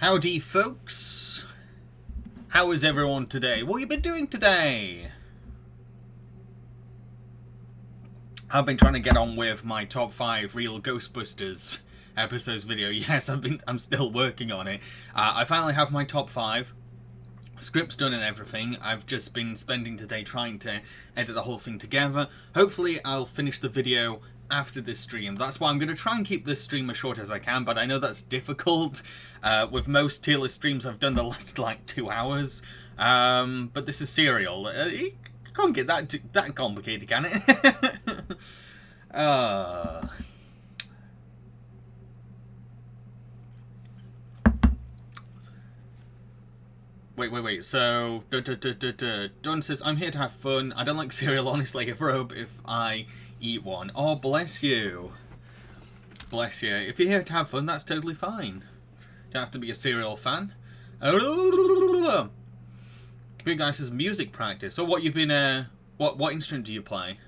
Howdy folks, how is everyone today? What have you been doing today? I've been trying to get on with my top 5 real Ghostbusters episodes video. Yes, I'm still working on it. I finally have my top 5. Script's done and everything. I've just been spending today trying to edit the whole thing together. Hopefully I'll finish the video after this stream. That's why I'm going to try and keep this stream as short as I can, but I know that's difficult. With most tier list streams I've done, they lasted like 2 hours. But this is Serial. It can't get that complicated, can it? Wait. So, Don says, I'm here to have fun. I don't like cereal, honestly. I throw up if I eat one. Oh, bless you. Bless you. If you're here to have fun, that's totally fine. You don't have to be a cereal fan. Computer Guy says, music practice. So what you've been, what instrument do you play?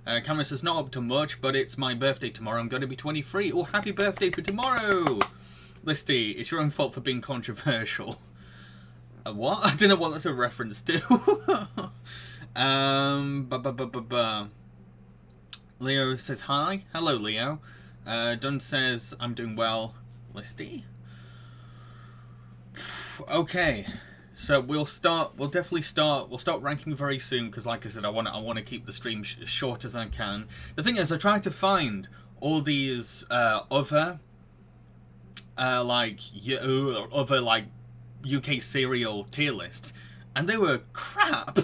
Cameron says, not up to much, but it's my birthday tomorrow. I'm going to be 23. Oh, happy birthday for tomorrow. Listy, it's your own fault for being controversial. What? I don't know what that's a reference to. Leo says hi. Hello, Leo. Dunn says I'm doing well. Listy. Okay, so we'll definitely start. We'll start ranking very soon because, like I said, I want to keep the stream as short as I can. The thing is, I tried to find all these other UK serial tier lists, and they were crap.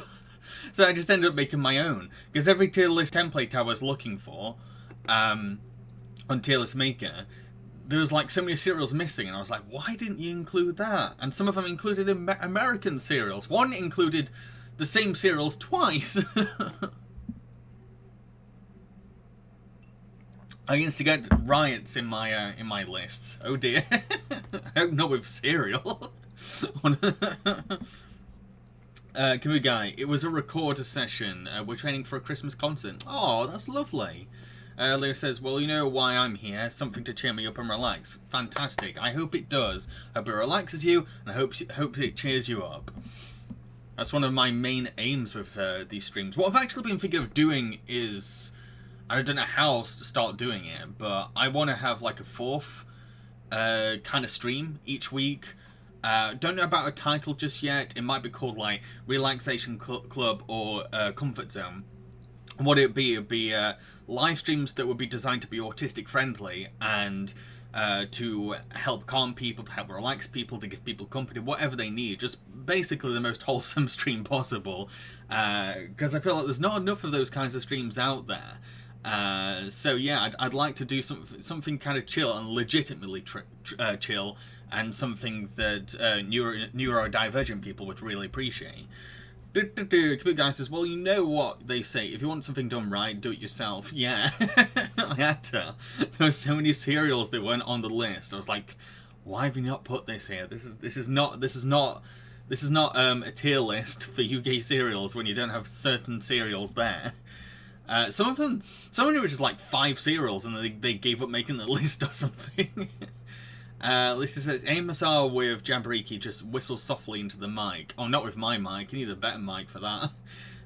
So I just ended up making my own, because every tier list template I was looking for on Tier List Maker, there was like so many serials missing, and I was like, why didn't you include that? And some of them included American serials. One included the same serials twice. I used to get riots in my lists. Oh dear. I hope not with cereal. Computer Guy, it was a recorder session. We're training for a Christmas concert. Oh, that's lovely. Leo says, well, you know why I'm here. Something to cheer me up and relax. Fantastic. I hope it does. I hope it relaxes you, and I hope it cheers you up. That's one of my main aims with these streams. What I've actually been thinking of doing is, I don't know how to start doing it, but I want to have like a 4th kind of stream each week. Don't know about a title just yet. It might be called like Relaxation Club or Comfort Zone. What it'd be live streams that would be designed to be autistic friendly and to help calm people, to help relax people, to give people company, whatever they need. Just basically the most wholesome stream possible. Because I feel like there's not enough of those kinds of streams out there. So yeah, I'd like to do something kind of chill and legitimately chill. And something that neurodivergent people would really appreciate. Computer Guy says, well, you know what they say. If you want something done right, do it yourself. Yeah, I had to. There were so many serials that weren't on the list. I was like, why have you not put this here? This is not a tier list for UK serials when you don't have certain serials there. Some of them were just like 5 serials and they gave up making the list or something. Lisa says, Amos are with Jambareeqi, just whistle softly into the mic. Oh, not with my mic. You need a better mic for that.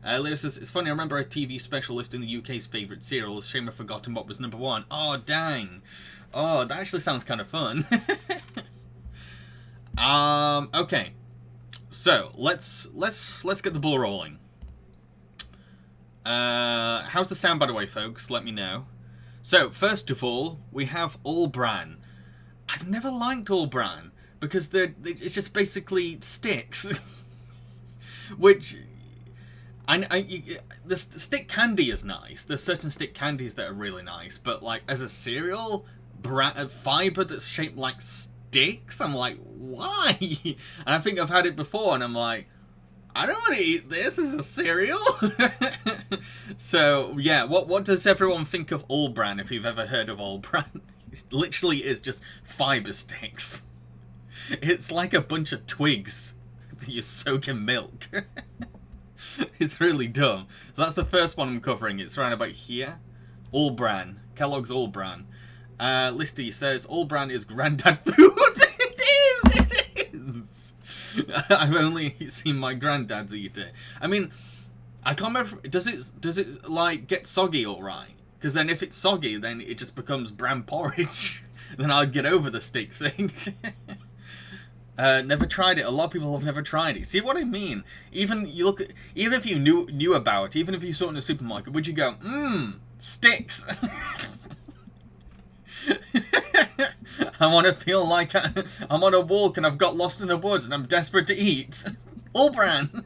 Leo says, it's funny, I remember a TV special listing the UK's favourite serials. Shame I've forgotten what was number 1. Oh, dang. Oh, that actually sounds kind of fun. Okay. So, let's get the ball rolling. How's the sound, by the way, folks? Let me know. So, first of all, we have All Bran. I've never liked All Bran because it's just basically sticks, which the stick candy is nice. There's certain stick candies that are really nice, but like as a cereal, fiber that's shaped like sticks, I'm like, why? And I think I've had it before, and I'm like, I don't want to eat this as a cereal. So yeah, what does everyone think of All Bran? If you've ever heard of All Bran? Literally is just fiber sticks. It's like a bunch of twigs that you soak in milk. It's really dumb. So that's the first one I'm covering. It's around about here. All Bran. Kellogg's All Bran. Listy says All Bran is granddad food. It I've only seen my granddad's eat it. I mean, I can't remember. Does it like get soggy all right? Because then if it's soggy, then it just becomes bran porridge. Then I'd get over the stick thing. Never tried it. A lot of people have never tried it. See what I mean? Even if you knew about it, even if you saw it in a supermarket, would you go, sticks? I want to feel like I'm on a walk and I've got lost in the woods and I'm desperate to eat. All bran.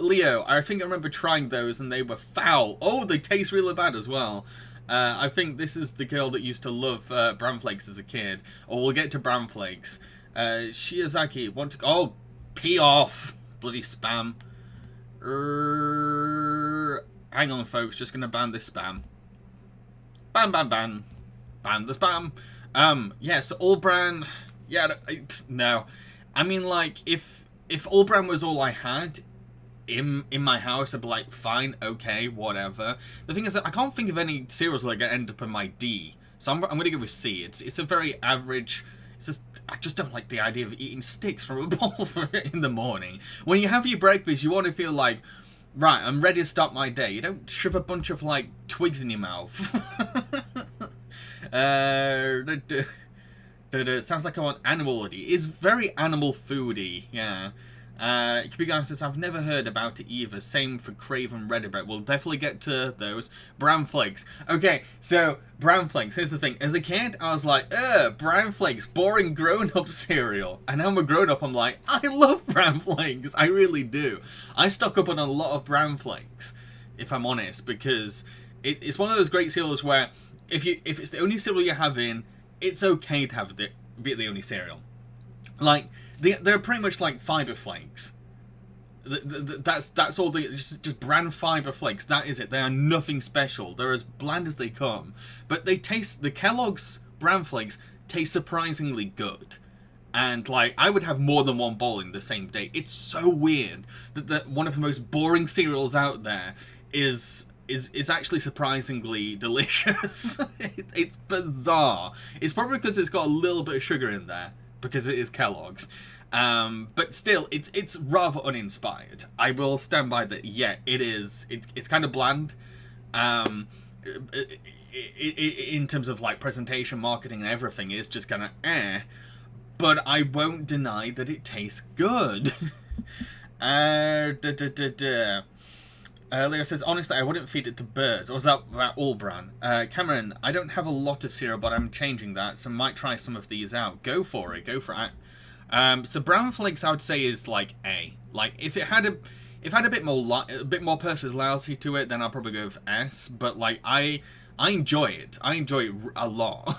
Leo, I think I remember trying those and they were foul. Oh, they taste really bad as well. I think this is the girl that used to love bran flakes as a kid. Or we'll get to bran flakes. Shiozaki, want to... Oh, pee off. Bloody spam. Hang on, folks. Just going to ban this spam. Ban. Ban the spam. Yeah, so all bran... Yeah, no. I mean, like, if all bran was all I had in my house, I'd be like, fine, okay, whatever. The thing is that I can't think of any cereals that are going to end up in my D. So I'm going to go with C. It's a very average... It's just, I just don't like the idea of eating sticks from a bowl in the morning. When you have your breakfast, you want to feel like, right, I'm ready to start my day. You don't shove a bunch of, like, twigs in your mouth. Sounds like I want animality. It's very animal foody, yeah. Kubigan says, I've never heard about it either. Same for Craven Reddit Bread. We'll definitely get to those. Bran flakes. Okay, so, bran flakes. Here's the thing. As a kid, I was like, bran flakes, boring grown-up cereal. And now I'm a grown-up, I'm like, I love bran flakes. I really do. I stock up on a lot of bran flakes, if I'm honest, because it's one of those great cereals where if it's the only cereal you're having, it's okay to have be the only cereal. Like, they're pretty much like fiber flakes. That's all just bran fiber flakes. That is it. They are nothing special. They're as bland as they come. But the Kellogg's bran flakes taste surprisingly good. And like, I would have more than one bowl in the same day. It's so weird that one of the most boring cereals out there is actually surprisingly delicious. It's bizarre. It's probably because it's got a little bit of sugar in there, because it is Kellogg's. But still, it's rather uninspired. I will stand by that. Yeah, it is. It's kind of bland. In terms of like presentation, marketing, and everything, it's just kind of But I won't deny that it tastes good. Leo says, honestly, I wouldn't feed it to birds. Or was that about all bran? Cameron, I don't have a lot of cereal, but I'm changing that, so might try some of these out. Go for it. So bran flakes, I would say, is like A. Like, if it had a bit more personality to it, then I'll probably go with S. But like, I enjoy it. I enjoy it a lot.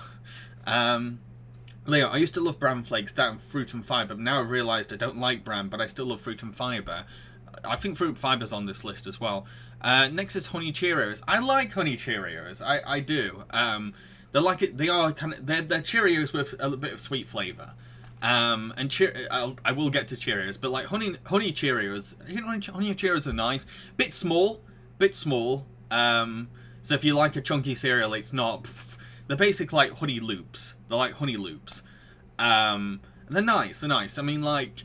Leo, I used to love bran flakes, that and fruit and fibre, but now I've realised I don't like bran, but I still love fruit and fibre. I think fruit fiber's on this list as well. Next is Honey Cheerios. I like Honey Cheerios. I do. They're like it. They are kind of. They're Cheerios with a bit of sweet flavor. And I will get to Cheerios, but like Honey Cheerios. Honey Cheerios are nice. Bit small. So if you like a chunky cereal, it's not. They're basically like Honey Loops. They're like Honey Loops. They're nice. I mean, like.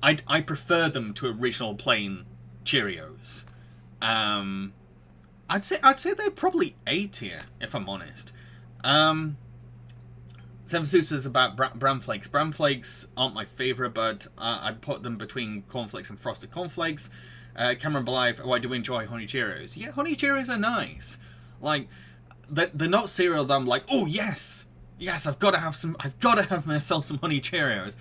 I prefer them to original plain Cheerios. I'd say they're probably A tier, if I'm honest. Seven Suits says about bran flakes. Bran flakes aren't my favourite, but I'd put them between cornflakes and frosted cornflakes. Cameron Blythe, I do enjoy Honey Cheerios. Yeah, Honey Cheerios are nice. Like, they're not cereal that I'm like, oh yes, I've got to have myself some Honey Cheerios.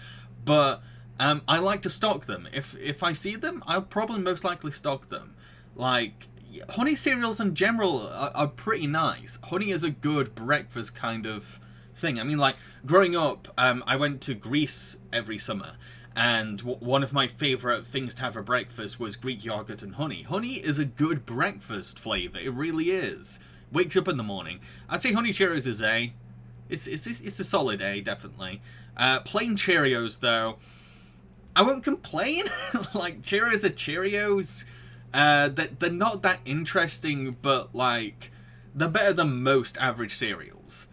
But I like to stock them. If I see them, I'll probably most likely stock them. Like, honey cereals in general are pretty nice. Honey is a good breakfast kind of thing. I mean, like, growing up, I went to Greece every summer, and one of my favourite things to have for breakfast was Greek yogurt and honey. Honey is a good breakfast flavour. It really is. Wakes you up in the morning. I'd say Honey Cheerios is A. It's a solid A, definitely. Plain Cheerios, though, I won't complain. Like, Cheerios are Cheerios. They're not that interesting, but like, they're better than most average cereals.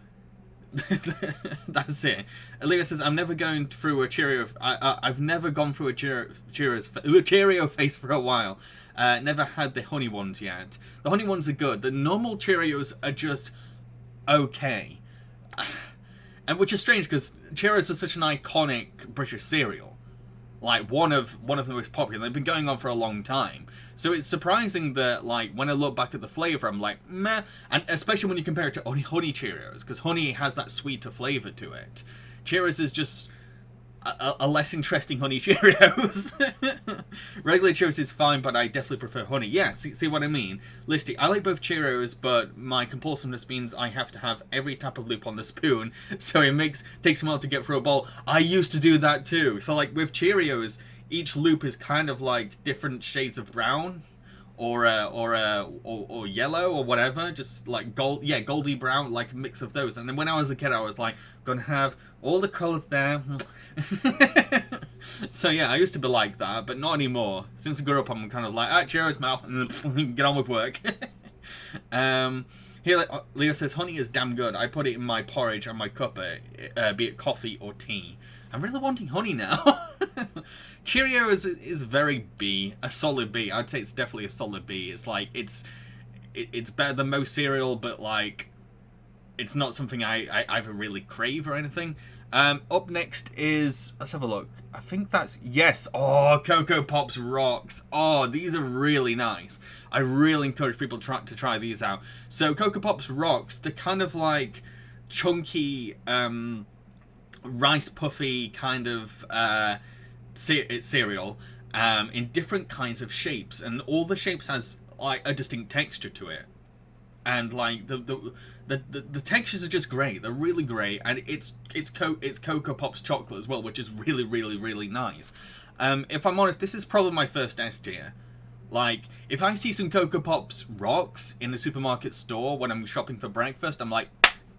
That's it. Leo says, I'm never going through a Cheerio. I've never gone through a Cheerio phase for a while. Never had the honey ones yet. The honey ones are good. The normal Cheerios are just okay. And which is strange because Cheerios are such an iconic British cereal. Like one of the most popular. They've been going on for a long time. So it's surprising that, like, when I look back at the flavour, I'm like, meh. And especially when you compare it to honey Cheerios, because honey has that sweeter flavour to it. Cheerios is just a less interesting honey Cheerios. Regular Cheerios is fine, but I definitely prefer honey. Yeah, see what I mean? Listy, I like both Cheerios, but my compulsiveness means I have to have every tap of loop on the spoon, so it takes a while to get through a bowl. I used to do that too. So, like, with Cheerios, each loop is kind of like different shades of brown, or yellow, or whatever, just like goldy brown, like a mix of those. And then when I was a kid, I was like, gonna have all the colours there. So yeah, I used to be like that, but not anymore. Since I grew up, I'm kind of like, Cheerios mouth, and get on with work. Here, Leo says, honey is damn good. I put it in my porridge and my cuppa, be it coffee or tea. I'm really wanting honey now. Cheerios is very B, a solid B. I'd say it's definitely a solid B. It's like, it's better than most cereal, but like, it's not something I either really crave or anything. Up next is, let's have a look. I think that's, yes. Oh, Cocoa Pops rocks. Oh, these are really nice. I really encourage people to try these out. So Cocoa Pops rocks. They're kind of like chunky, rice puffy kind of cereal in different kinds of shapes, and all the shapes has like a distinct texture to it, and like the textures are just great. They're really great, and it's Cocoa Pops chocolate as well, which is really, really, really nice. If I'm honest, this is probably my first S tier. Like, if I see some Cocoa Pops rocks in the supermarket store when I'm shopping for breakfast, I'm like,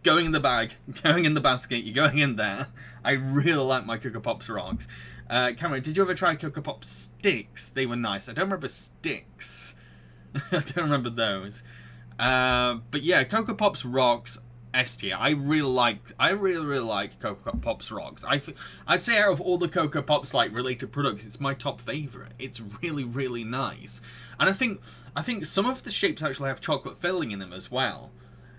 going in the bag, going in the basket, you're going in there. I really like my Cocoa Pops rocks. Cameron, did you ever try Cocoa Pops sticks? They were nice. I don't remember sticks. I don't remember those. But yeah, Cocoa Pops rocks, S tier. I really like Cocoa Pops rocks. I'd say out of all the Cocoa Pops like related products, it's my top favorite. It's really, really nice. And I think some of the shapes actually have chocolate filling in them as well.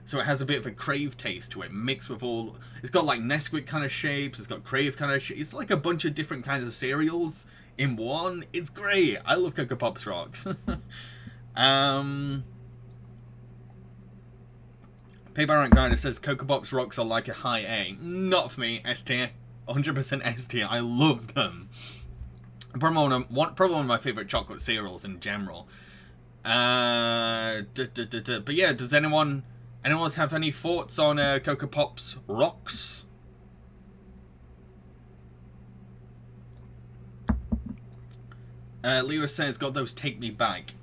So it has a bit of a Crave taste to it, mixed with all... It's got like Nesquik kind of shapes, it's got Crave kind of shapes. It's like a bunch of different kinds of cereals in one. It's great. I love Cocoa Pops rocks. Payback Rider says Cocoa Pops rocks are like a high A. Not for me. S tier. 100% S tier. I love them. Probably one of my favourite chocolate cereals in general. But yeah, does anyone else have any thoughts on Cocoa Pops rocks? Leo says, got those take me back.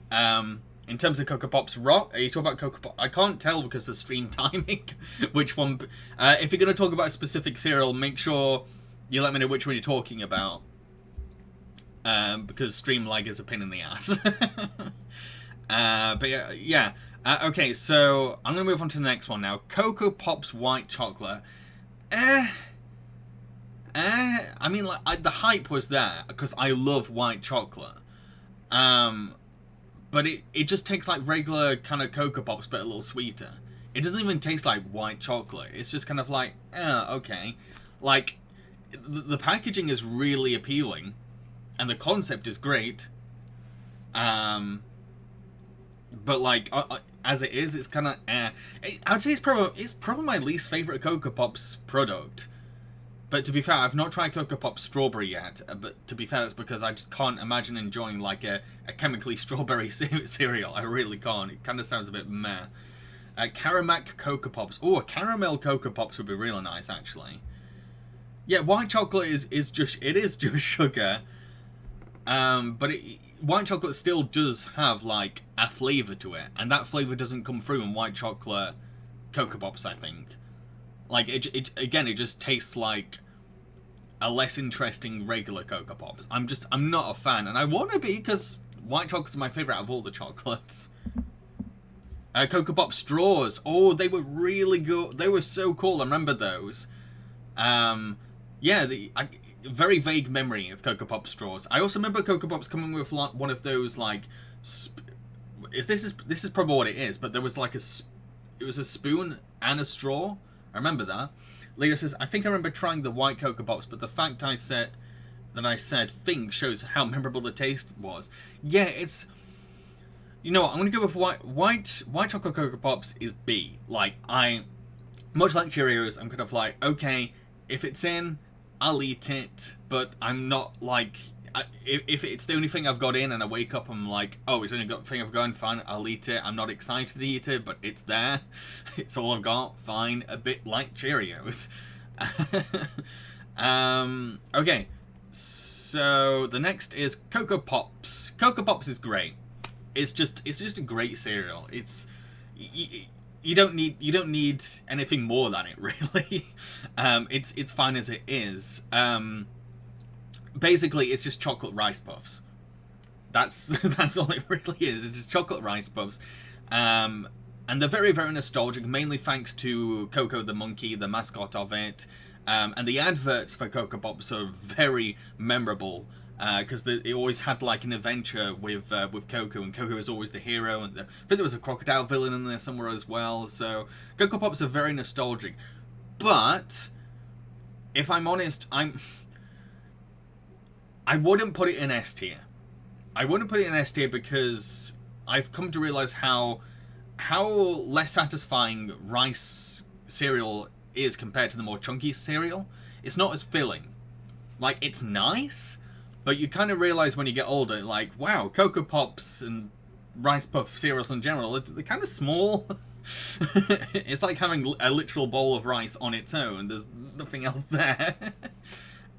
In terms of Cocoa Pops rock, are you talking about Cocoa Pops? I can't tell because of stream timing which one. If you're going to talk about a specific cereal, make sure you let me know which one you're talking about. Because stream lag is a pain in the ass. But yeah. Okay, so I'm going to move on to the next one now. Cocoa Pops white chocolate. I mean, like, the hype was there because I love white chocolate. But it just tastes like regular kind of Cocoa Pops, but a little sweeter. It doesn't even taste like white chocolate. It's just kind of like, okay. Like, the packaging is really appealing, and the concept is great. But like, as it is, it's kind of I'd say it's probably my least favorite Cocoa Pops product. But to be fair, I've not tried Cocoa Pops strawberry yet. But to be fair, it's because I just can't imagine enjoying like a chemically strawberry cereal. I really can't. It kind of sounds a bit meh. Caramac Cocoa Pops. Oh, a caramel Cocoa Pops would be really nice, actually. Yeah, white chocolate is just sugar. But white chocolate still does have like a flavour to it, and that flavour doesn't come through in white chocolate Cocoa Pops, I think. Like, it just tastes like a less interesting regular Cocoa Pops. I'm not a fan, and I want to be, because white chocolate's my favourite out of all the chocolates. Cocoa Pop straws. Oh, they were really good. They were so cool. I remember those. Yeah, very vague memory of Cocoa Pop straws. I also remember Cocoa Pops coming with like one of those like, this is probably what it is, but there was like it was a spoon and a straw. I remember that. Leo says, I think I remember trying the white Cocoa Pops, but the fact I said think shows how memorable the taste was. Yeah, it's. You know what? I'm gonna go with white chocolate Cocoa Pops is B. Like much like Cheerios, I'm kind of like, okay, if it's in, I'll eat it, but I'm not like, if it's the only thing I've got in and I wake up, I'm like, oh, it's the only thing I've got in, fine, I'll eat it. I'm not excited to eat it, but it's there. It's all I've got, fine. A bit like Cheerios. Okay, so the next is Cocoa Pops. Cocoa Pops is great. It's just a great cereal. You don't need anything more than it, really. It's fine as it is. Basically, it's just chocolate rice puffs. That's all it really is. It's just chocolate rice puffs. And they're very, very nostalgic, mainly thanks to Coco the monkey, the mascot of it. And the adverts for Cocoa Pops are very memorable. Because it always had like an adventure with Coco, and Coco was always the hero, and I think there was a crocodile villain in there somewhere as well. So Cocoa Pops are very nostalgic, but if I'm honest, I wouldn't put it in S tier. I wouldn't put it in S tier because I've come to realize how less satisfying rice cereal is compared to the more chunky cereal. It's not as filling. Like, it's nice, but you kind of realize when you get older, like, wow, Cocoa Pops and Rice Puff cereals in general, they're kind of small. It's like having a literal bowl of rice on its own. There's nothing else there.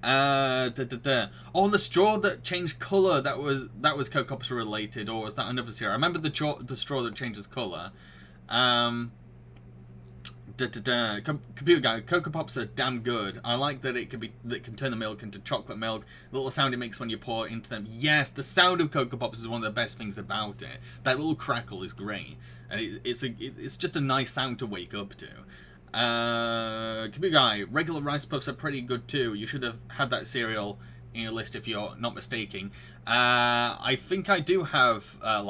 Oh, the straw that changed colour, that was Cocoa Pops related, or was that another cereal? I remember the straw that changes colour. Computer guy, Cocoa Pops are damn good. I like that it can turn the milk into chocolate milk. The little sound it makes when you pour it into them. Yes, the sound of Cocoa Pops is one of the best things about it. That little crackle is great, and it's just a nice sound to wake up to. Computer guy, regular Rice Puffs are pretty good too. You should have had that cereal in your list if you're not mistaken. I think I do have a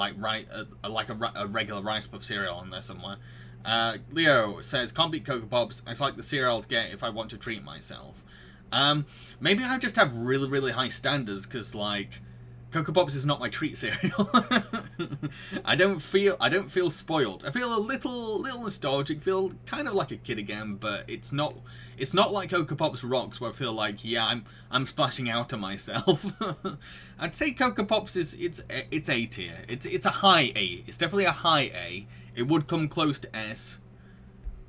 regular Rice Puff cereal on there somewhere. Leo says, can't beat Cocoa Pops. It's like the cereal to get if I want to treat myself. Maybe I just have really, really high standards, because, like, Cocoa Pops is not my treat cereal. I don't feel spoiled. I feel a little nostalgic, feel kind of like a kid again, but it's not like Cocoa Pops Rocks, where I feel like, yeah, I'm splashing out on myself. I'd say Cocoa Pops it's A tier. It's a high A. It's definitely a high A. It would come close to S,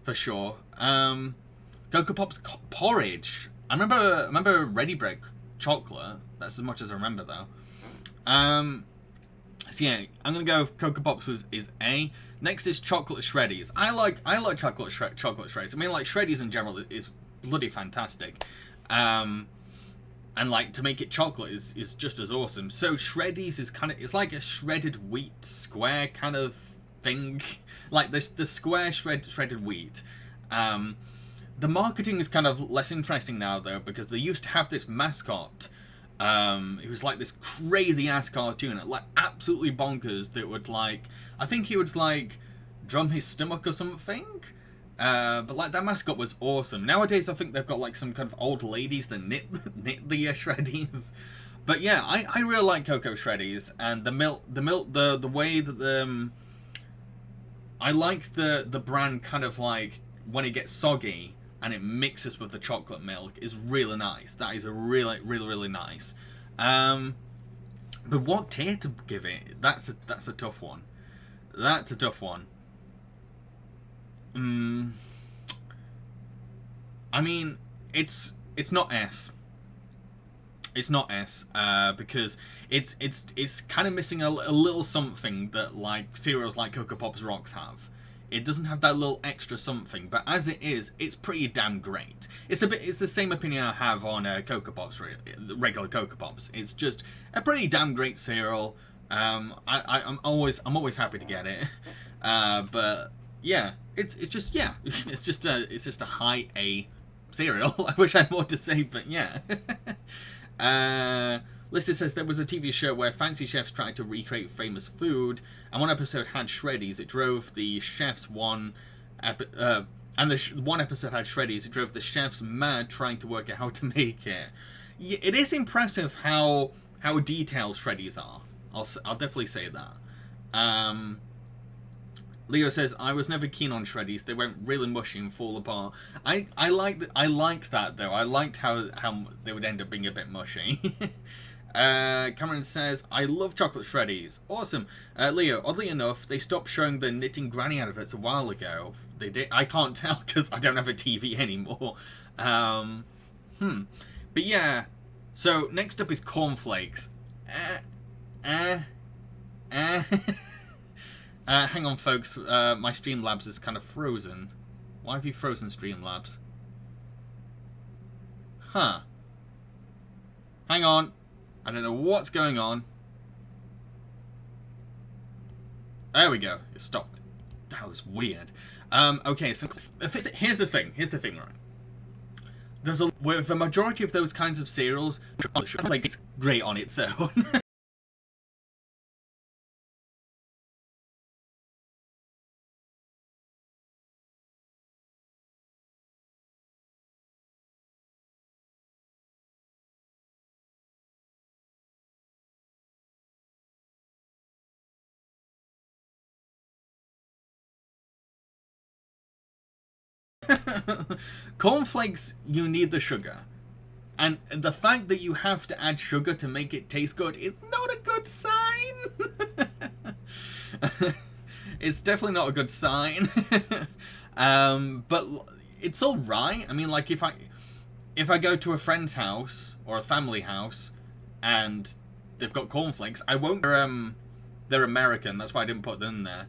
for sure. Cocoa Pops porridge. I remember Ready Bread chocolate. That's as much as I remember, though. So yeah, I'm gonna go with Cocoa Pops is A. Next is chocolate shreddies. I like chocolate shreddies. I mean, like, shreddies in general is bloody fantastic. And like, to make it chocolate is just as awesome. So shreddies is it's like a shredded wheat square kind of thing. Like the square shredded wheat. The marketing is kind of less interesting now, though, because they used to have this mascot. It was like this crazy ass cartoon, like absolutely bonkers, that would, like, I think he would, like, drum his stomach or something. But like, that mascot was awesome. Nowadays I think they've got like some kind of old ladies that knit the shreddies. But yeah, I really like Cocoa Shreddies, and the way that I like the brand kind of like when it gets soggy and it mixes with the chocolate milk is really nice. That is a really nice. But what tier to give it? That's a tough one. That's a tough one. I mean, it's not S. It's not S, because it's kind of missing a little something that, like, cereals like Cocoa Pops Rocks have. It doesn't have that little extra something, but as it is, it's pretty damn great. It's the same opinion I have on Cocoa Pops, regular Cocoa Pops. It's just a pretty damn great cereal. I'm always happy to get it. But yeah, it's just yeah, it's just a high A cereal. I wish I had more to say, but yeah. Lister says there was a TV show where fancy chefs tried to recreate famous food, and one episode had Shreddies. It drove the chefs one one episode had Shreddies. It drove the chefs mad trying to work out how to make it. Yeah, it is impressive how detailed Shreddies are. I'll definitely say that. Leo says, I was never keen on Shreddies. They went really mushy and fall apart. I liked that though. I liked how they would end up being a bit mushy. Cameron says, I love chocolate Shreddies. Awesome. Leo, oddly enough, they stopped showing the Knitting Granny adverts a while ago. They did. I can't tell because I don't have a TV anymore. But yeah. So next up is cornflakes. Hang on, folks. My Streamlabs is kind of frozen. Why have you frozen, Streamlabs? Huh. Hang on. I don't know what's going on. There we go. It stopped. That was weird. Okay, so here's the thing. Right? With the majority of those kinds of cereals, it's great on its own. Cornflakes, you need the sugar. And the fact that you have to add sugar to make it taste good is not a good sign. It's definitely not a good sign. But it's alright. I mean, like, if I go to a friend's house or a family house and they've got cornflakes, I won't. They're American, that's why I didn't put them in there.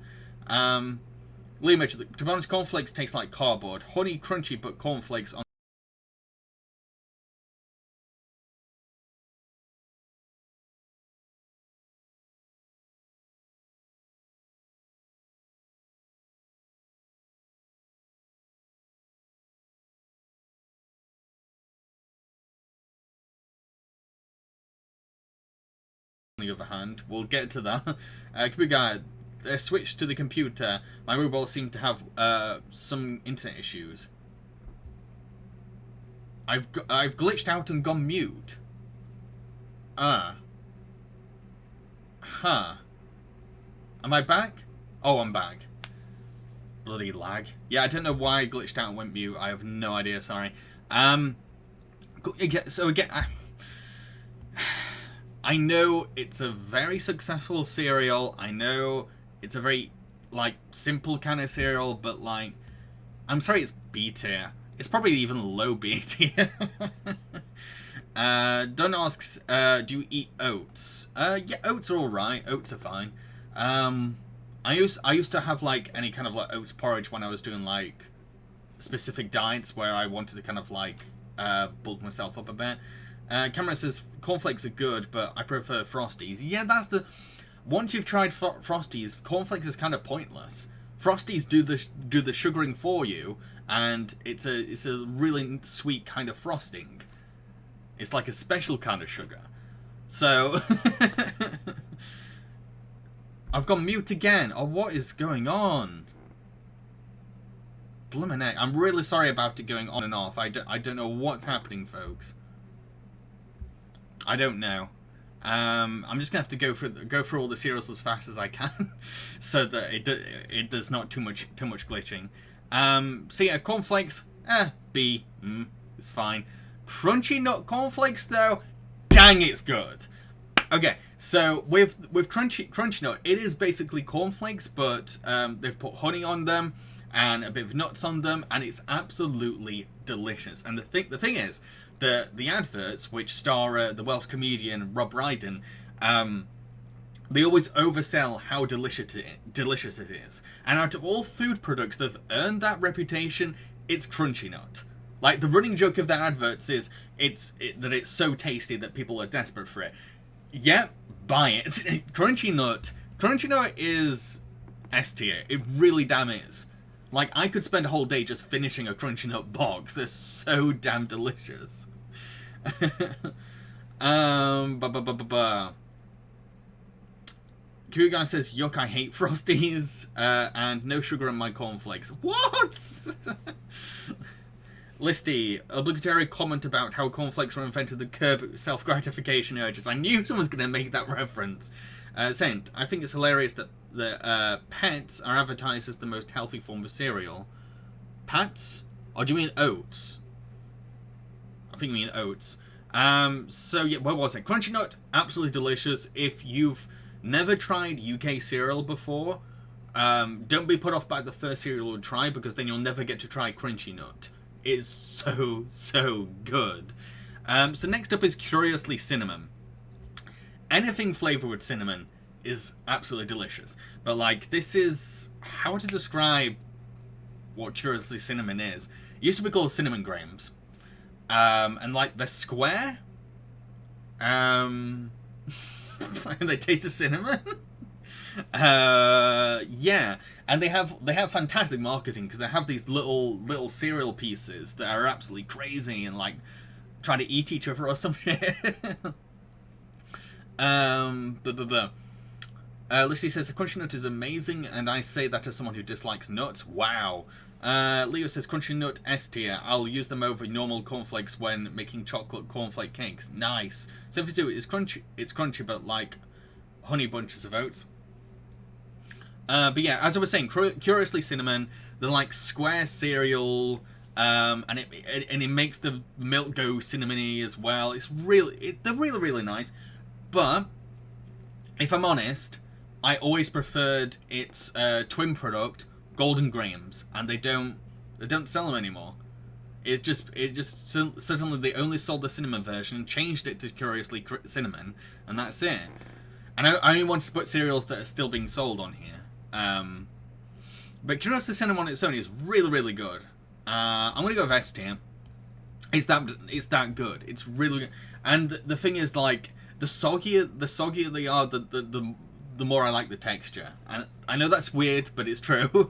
Lee Mitchell, to be honest, cornflakes taste like cardboard. Honey crunchy, but cornflakes on the other hand. We'll get to that. Guy, switched to the computer. My mobile seemed to have some internet issues. I've glitched out and gone mute. Huh. Am I back? Oh, I'm back. Bloody lag. Yeah, I don't know why I glitched out and went mute. I have no idea, sorry. So again, I know it's a very successful cereal. I know it's a very, like, simple kind of cereal, but, like, I'm sorry it's B tier. It's probably even low B tier. Don asks, do you eat oats? Yeah, oats are alright. Oats are fine. I used to have, like, any kind of, like, oats porridge when I was doing, like, specific diets where I wanted to kind of, like, bulk myself up a bit. Cameron says, cornflakes are good, but I prefer Frosties. Yeah, that's the... Once you've tried Frosties, cornflakes is kind of pointless. Frosties do the sugaring for you, and it's a really sweet kind of frosting. It's like a special kind of sugar. So... I've gone mute again. Oh, what is going on? Bloomin' heck. I'm really sorry about it going on and off. I don't know what's happening, folks. I don't know. I'm just gonna have to go through all the cereals as fast as I can, so that there's not too much glitching. So yeah, cornflakes, B, it's fine. Crunchy nut cornflakes though, dang, it's good. Okay, so with crunchy nut, it is basically cornflakes, but they've put honey on them and a bit of nuts on them, and it's absolutely delicious. And the thing is, the adverts, which star the Welsh comedian Rob Brydon, they always oversell how delicious it is. And out of all food products that have earned that reputation, it's Crunchy Nut. Like, the running joke of their adverts is that it's so tasty that people are desperate for it. Yeah, buy it. Crunchy Nut is S tier. It really damn is. Like, I could spend a whole day just finishing a Crunchy Nut box. They're so damn delicious. Q guy says, yuck, I hate Frosties, and no sugar in my cornflakes. What? Listy, obligatory comment about how cornflakes were invented to curb self-gratification urges. I knew someone was going to make that reference. Saint, I think it's hilarious that the pets are advertised as the most healthy form of cereal. Pats? Or do you mean oats? I think you mean oats. So yeah, where was it? Crunchy Nut, absolutely delicious. If you've never tried UK cereal before, don't be put off by the first cereal you try, because then you'll never get to try Crunchy Nut. It's so good. So next up is Curiously Cinnamon. Anything flavoured with cinnamon is absolutely delicious. But like, this is how to describe what Curiously Cinnamon is. It used to be called Cinnamon Grahams. And like, they're square. They taste of cinnamon. Yeah, and they have fantastic marketing, because they have these little cereal pieces that are absolutely crazy and like try to eat each other or some shit. Lissy says, a Crunchy Nut is amazing, and I say that as someone who dislikes nuts. Wow. Leo says, Crunchy Nut S tier. I'll use them over normal cornflakes when making chocolate cornflake cakes. Nice. 72 is crunchy. It's crunchy, but like honey bunches of oats. But yeah, as I was saying, Curiously Cinnamon, they're like square cereal, and it makes the milk go cinnamony as well. They're really nice. But if I'm honest, I always preferred its twin product, Golden Grahams, and they don't sell them anymore. It just suddenly they only sold the cinnamon version, changed it to Curiously Cinnamon, and that's it. And I only wanted to put cereals that are still being sold on here. But Curiously Cinnamon on its own is really good. I'm gonna go with S tier. It's that good. It's really good. And the thing is, like, the soggier they are, the more I like the texture. And I know that's weird, but it's true.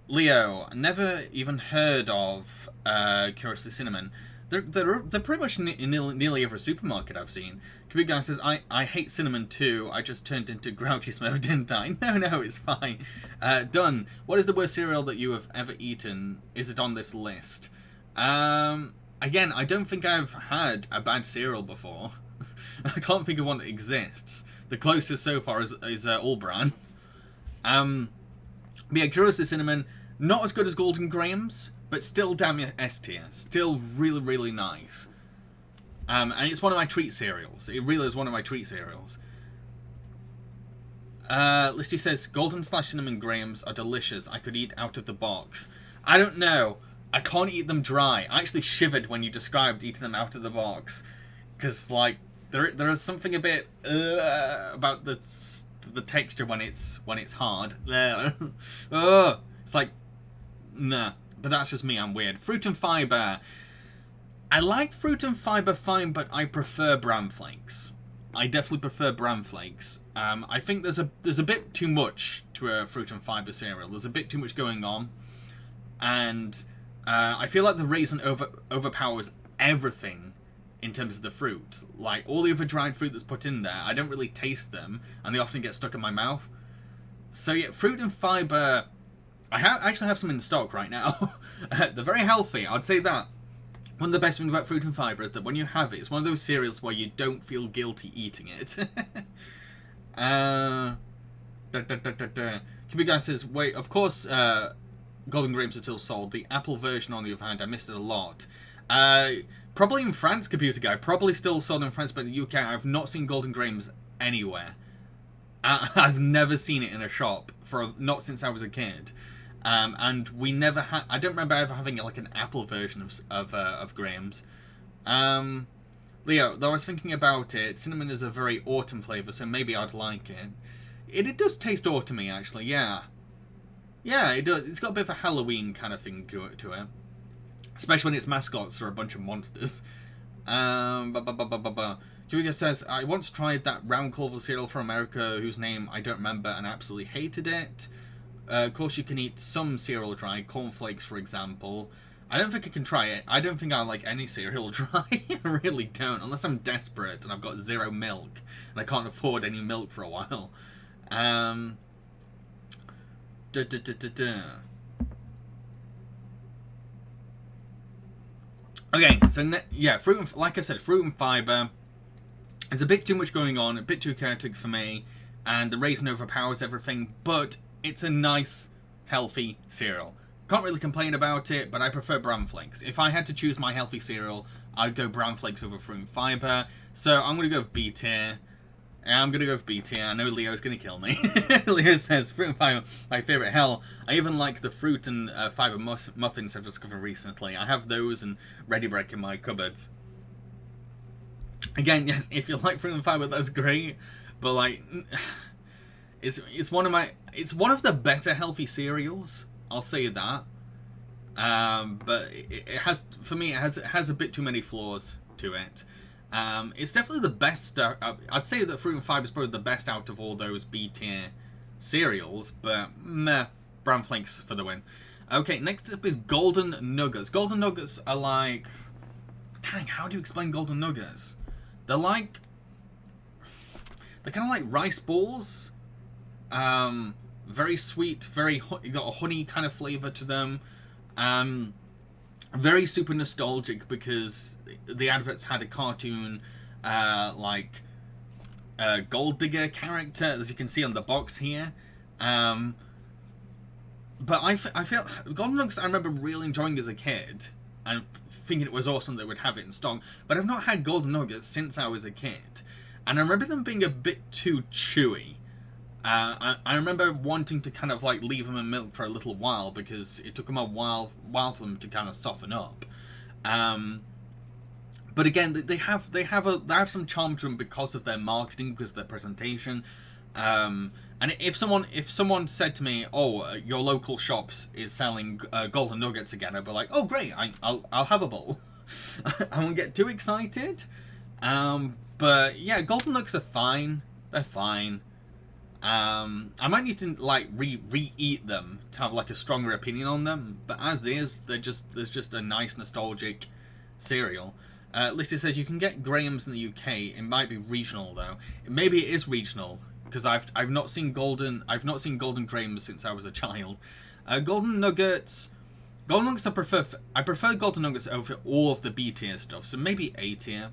Leo, never even heard of Curiously Cinnamon. They're pretty much nearly every supermarket I've seen. Big Guy says, I hate cinnamon too. I just turned into grouchy smoke, didn't I? No, it's fine. Done. What is the worst cereal that you have ever eaten? Is it on this list? Again, I don't think I've had a bad cereal before. I can't think of one that exists. The closest so far is All Bran. But yeah, Curiously Cinnamon, not as good as Golden Grahams, but still damn S tier. Still really nice. And it's one of my treat cereals. It really is one of my treat cereals. Listy says, Golden/Cinnamon Grahams are delicious. I could eat out of the box. I don't know. I can't eat them dry. I actually shivered when you described eating them out of the box. Because, like, there is something a bit about the texture when it's hard. It's like, nah. But that's just me, I'm weird. Fruit and fibre. I like fruit and fibre fine, but I prefer bran flakes. I definitely prefer bran flakes. I think there's a bit too much to a fruit and fibre cereal. There's a bit too much going on. And I feel like the raisin overpowers everything in terms of the fruit. Like, all the other dried fruit that's put in there, I don't really taste them, and they often get stuck in my mouth. So yeah, fruit and fibre, I actually have some in stock right now. They're very healthy, I'd say that. One of the best things about fruit and fibre is that when you have it, it's one of those cereals where you don't feel guilty eating it. Cubic Guy says, wait, of course Golden Grapes are still sold. The Apple version, on the other hand, I missed it a lot. Probably in France, Computer Guy. Probably still sold in France, but in the UK, I've not seen Golden Grapes anywhere. I've never seen it in a shop, not since I was a kid. And we never had. I don't remember ever having like an Apple version of Grahams. Leo, though I was thinking about it, cinnamon is a very autumn flavour, so maybe I'd like it. It does taste autumny, actually. Yeah, it does. It's got a bit of a Halloween kind of thing to it. especially when its mascots are a bunch of monsters. Hugo says, I once tried that round clover cereal from America whose name I don't remember and I absolutely hated it. Of course you can eat some cereal dry, cornflakes for example. I don't think I can try it. I don't think I like any cereal dry. I really don't, unless I'm desperate and I've got zero milk and I can't afford any milk for a while. Okay, so yeah, like I said, fruit and fibre. There's a bit too much going on, a bit too chaotic for me, and the raisin overpowers everything, but it's a nice, healthy cereal. Can't really complain about it, but I prefer bran flakes. If I had to choose my healthy cereal, I'd go bran flakes over fruit and fibre, so I'm going to go with B tier. I'm going to go with B tier. I know Leo's going to kill me. Leo says, fruit and fibre, my favourite. Hell, I even like the fruit and fibre muffins I've discovered recently. I have those and Ready Break in my cupboards. Again, yes, if you like fruit and fibre, that's great. But, like, it's one of the better healthy cereals. I'll say that. But it has, for me, it has a bit too many flaws to it. It's definitely the best. I'd say that fruit and fibre is probably the best out of all those B tier cereals, but meh, bran flakes for the win. Okay, next up is golden nuggets. Golden nuggets are like, dang, how do you explain golden nuggets? They're kind of like rice balls. Very sweet, got a honey kind of flavor to them. Very super nostalgic because the adverts had a cartoon, gold digger character, as you can see on the box here. But I feel golden nuggets I remember really enjoying as a kid and thinking it was awesome that we'd have it in stock. But I've not had golden nuggets since I was a kid, and I remember them being a bit too chewy. I remember wanting to kind of like leave them in milk for a little while because it took them a while for them to kind of soften up. But again, they have some charm to them because of their marketing, because of their presentation. And if someone said to me, "Oh, your local shops is selling golden nuggets again," I'd be like, "Oh, great! I'll have a bowl." I won't get too excited. But yeah, golden nuggets are fine. They're fine. I might need to like re-eat them to have like a stronger opinion on them, but as is, there's just a nice nostalgic cereal. Listy says you can get Graham's in the UK. It might be regional though. Maybe it is regional because I've not seen golden Graham's since I was a child. Golden nuggets I prefer golden nuggets over all of the B tier stuff. So maybe A tier.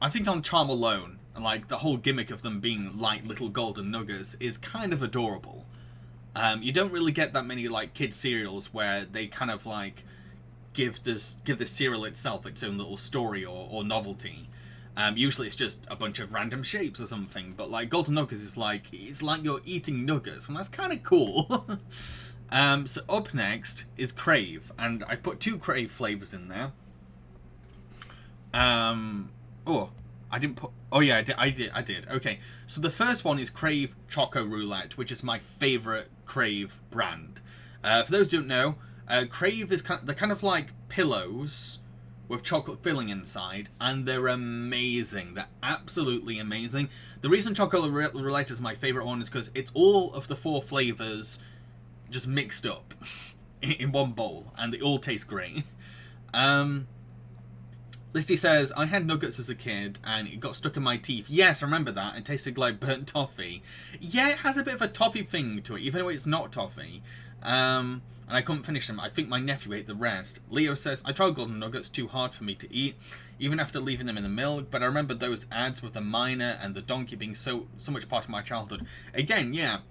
I think on charm alone. Like, the whole gimmick of them being like little golden nuggets is kind of adorable. You don't really get that many like kid cereals where they kind of like give the cereal itself its own little story or novelty. Usually it's just a bunch of random shapes or something, but like golden nuggets is like, it's like you're eating nuggets, and that's kind of cool. So up next is Crave, and I put 2 Crave flavors in there. I didn't put... Oh yeah, I did. Okay, so the first one is Crave Choco Roulette, which is my favourite Crave brand. For those who don't know, Crave is they're kind of like pillows with chocolate filling inside, and they're amazing. They're absolutely amazing. The reason Choco Roulette is my favourite one is because it's all of the 4 flavours just mixed up in one bowl, and they all taste great. Listy says, I had nuggets as a kid and it got stuck in my teeth. Yes, I remember that. It tasted like burnt toffee. Yeah, it has a bit of a toffee thing to it, even though it's not toffee. And I couldn't finish them. I think my nephew ate the rest. Leo says, I tried golden nuggets, too hard for me to eat, even after leaving them in the milk. But I remember those ads with the miner and the donkey being so much part of my childhood. Again, yeah,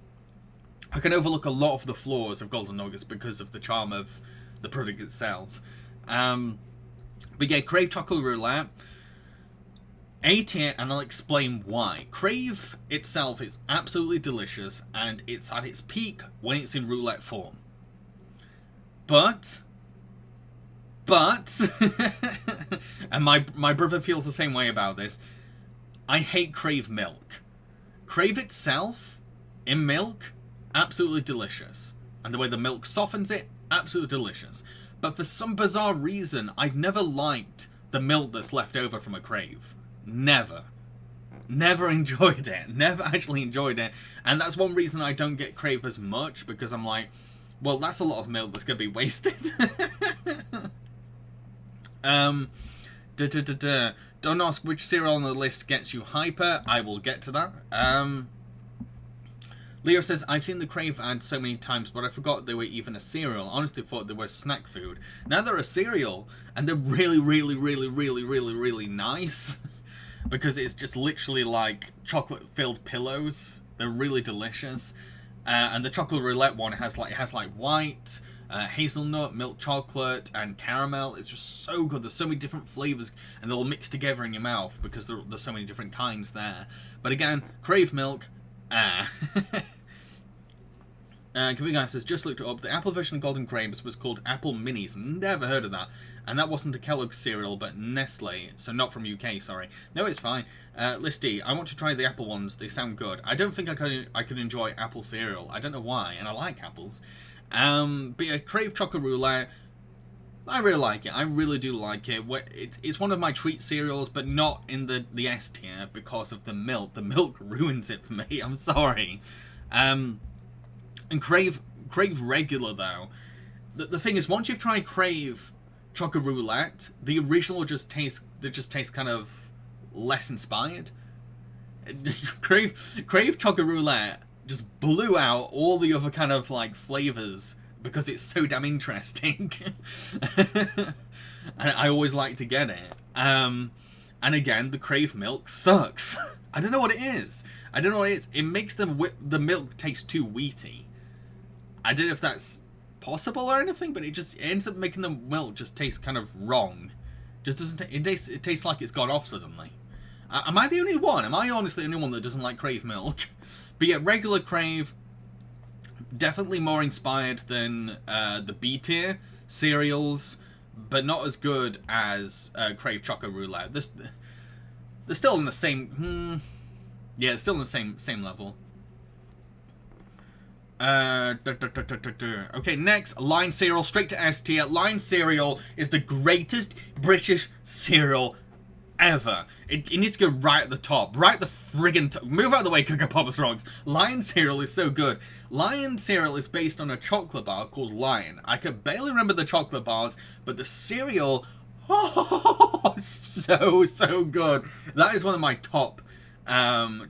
I can overlook a lot of the flaws of golden nuggets because of the charm of the product itself. But yeah, Crave Chocolate Roulette, A tier, and I'll explain why. Crave itself is absolutely delicious, and it's at its peak when it's in roulette form. But, and my brother feels the same way about this, I hate Crave milk. Crave itself, in milk, absolutely delicious. And the way the milk softens it, absolutely delicious. But for some bizarre reason, I've never liked the milk that's left over from a Crave. Never. Never enjoyed it. Never actually enjoyed it. And that's one reason I don't get Crave as much, because I'm like, well, that's a lot of milk that's going to be wasted. Don't ask which cereal on the list gets you hyper. I will get to that. Leo says, I've seen the Crave ad so many times, but I forgot they were even a cereal. I honestly thought they were snack food. Now they're a cereal, and they're really, really, really, really, really, really nice. Because it's just literally like chocolate-filled pillows. They're really delicious. And the chocolate roulette one has like white, hazelnut, milk chocolate, and caramel. It's just so good. There's so many different flavors, and they'll all mix together in your mouth because there's so many different kinds there. But again, Crave milk, Kamui Guy says, just looked it up. The Apple version of Golden Grapes was called Apple Minis. Never heard of that. And that wasn't a Kellogg's cereal, but Nestle. So not from UK, sorry. No, it's fine. Listy, I want to try the apple ones. They sound good. I don't think I could enjoy apple cereal. I don't know why, and I like apples. But yeah, Crave Chocolate Roulette, I really like it. I really do like it. It's one of my treat cereals, but not in the S tier because of the milk. The milk ruins it for me. I'm sorry. And Crave regular though. The thing is, once you've tried Crave Chocolate Roulette, the original just tastes kind of less inspired. Crave Chocolate Roulette just blew out all the other kind of like flavors because it's so damn interesting. And I always like to get it. And again, the Crave milk sucks. I don't know what it is. It makes the milk taste too wheaty. I don't know if that's possible or anything, but it ends up making the milk just taste kind of wrong. Just doesn't. It tastes like it's gone off suddenly. Am I the only one? Am I honestly the only one that doesn't like Crave milk? But yeah, regular Crave, definitely more inspired than the B tier cereals, but not as good as Crave Chocolate Roulette. They're still in the same. Yeah, it's still in the same level. Okay, next, Lion cereal, straight to S tier. Lion cereal is the greatest British cereal ever. It needs to go right at the top. Right at the friggin' top. Move out of the way, Cocoa Pops Rocks. Lion cereal is so good. Lion cereal is based on a chocolate bar called Lion. I could barely remember the chocolate bars, but the cereal, oh, so good. That is one of my top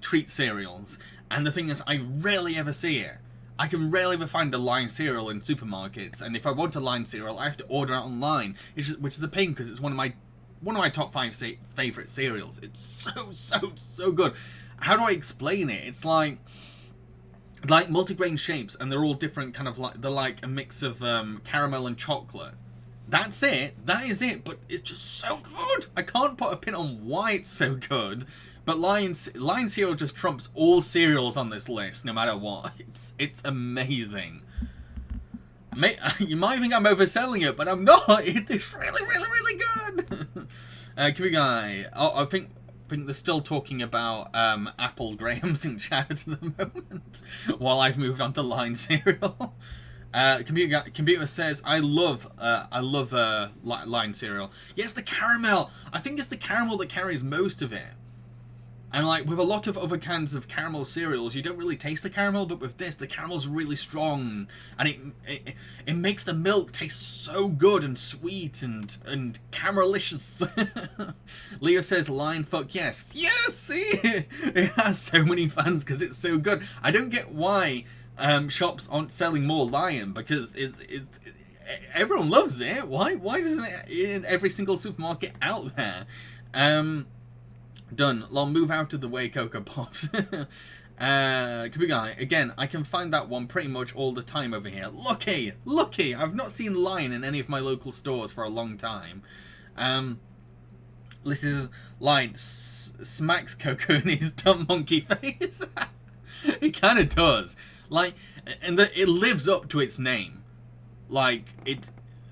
treat cereals. And the thing is, I rarely ever see it. I can rarely ever find a Lion cereal in supermarkets, and if I want a Lion cereal, I have to order it online, which is a pain because it's one of my top 5 favorite cereals. It's so good. How do I explain it? It's like multigrain shapes, and they're all different kind of like, they're like a mix of caramel and chocolate. That's it. That is it. But it's just so good. I can't put a pin on why it's so good. But Lion cereal just trumps all cereals on this list, no matter what. It's amazing. You might think I'm overselling it, but I'm not. It's really good. Kamui Guy, I think they're still talking about Apple Grahams in chat at the moment, while I've moved on to Lion cereal. Computer says, I love Lion cereal. Yes, the caramel. I think it's the caramel that carries most of it. And like with a lot of other kinds of caramel cereals, you don't really taste the caramel, but with this, the caramel's really strong, and it makes the milk taste so good and sweet and caramelicious. Leo says, "Lion fuck yes, yes." See, it has so many fans because it's so good. I don't get why shops aren't selling more Lion, because it's everyone loves it. Why doesn't it in every single supermarket out there? Done. I'll move out of the way, Cocoa Pops. Kamui Guy, again, I can find that one pretty much all the time over here. Lucky! I've not seen Lion in any of my local stores for a long time. This is Lion smacks Cocoa in his dumb monkey face. It kind of does. Like, and it lives up to its name. Like,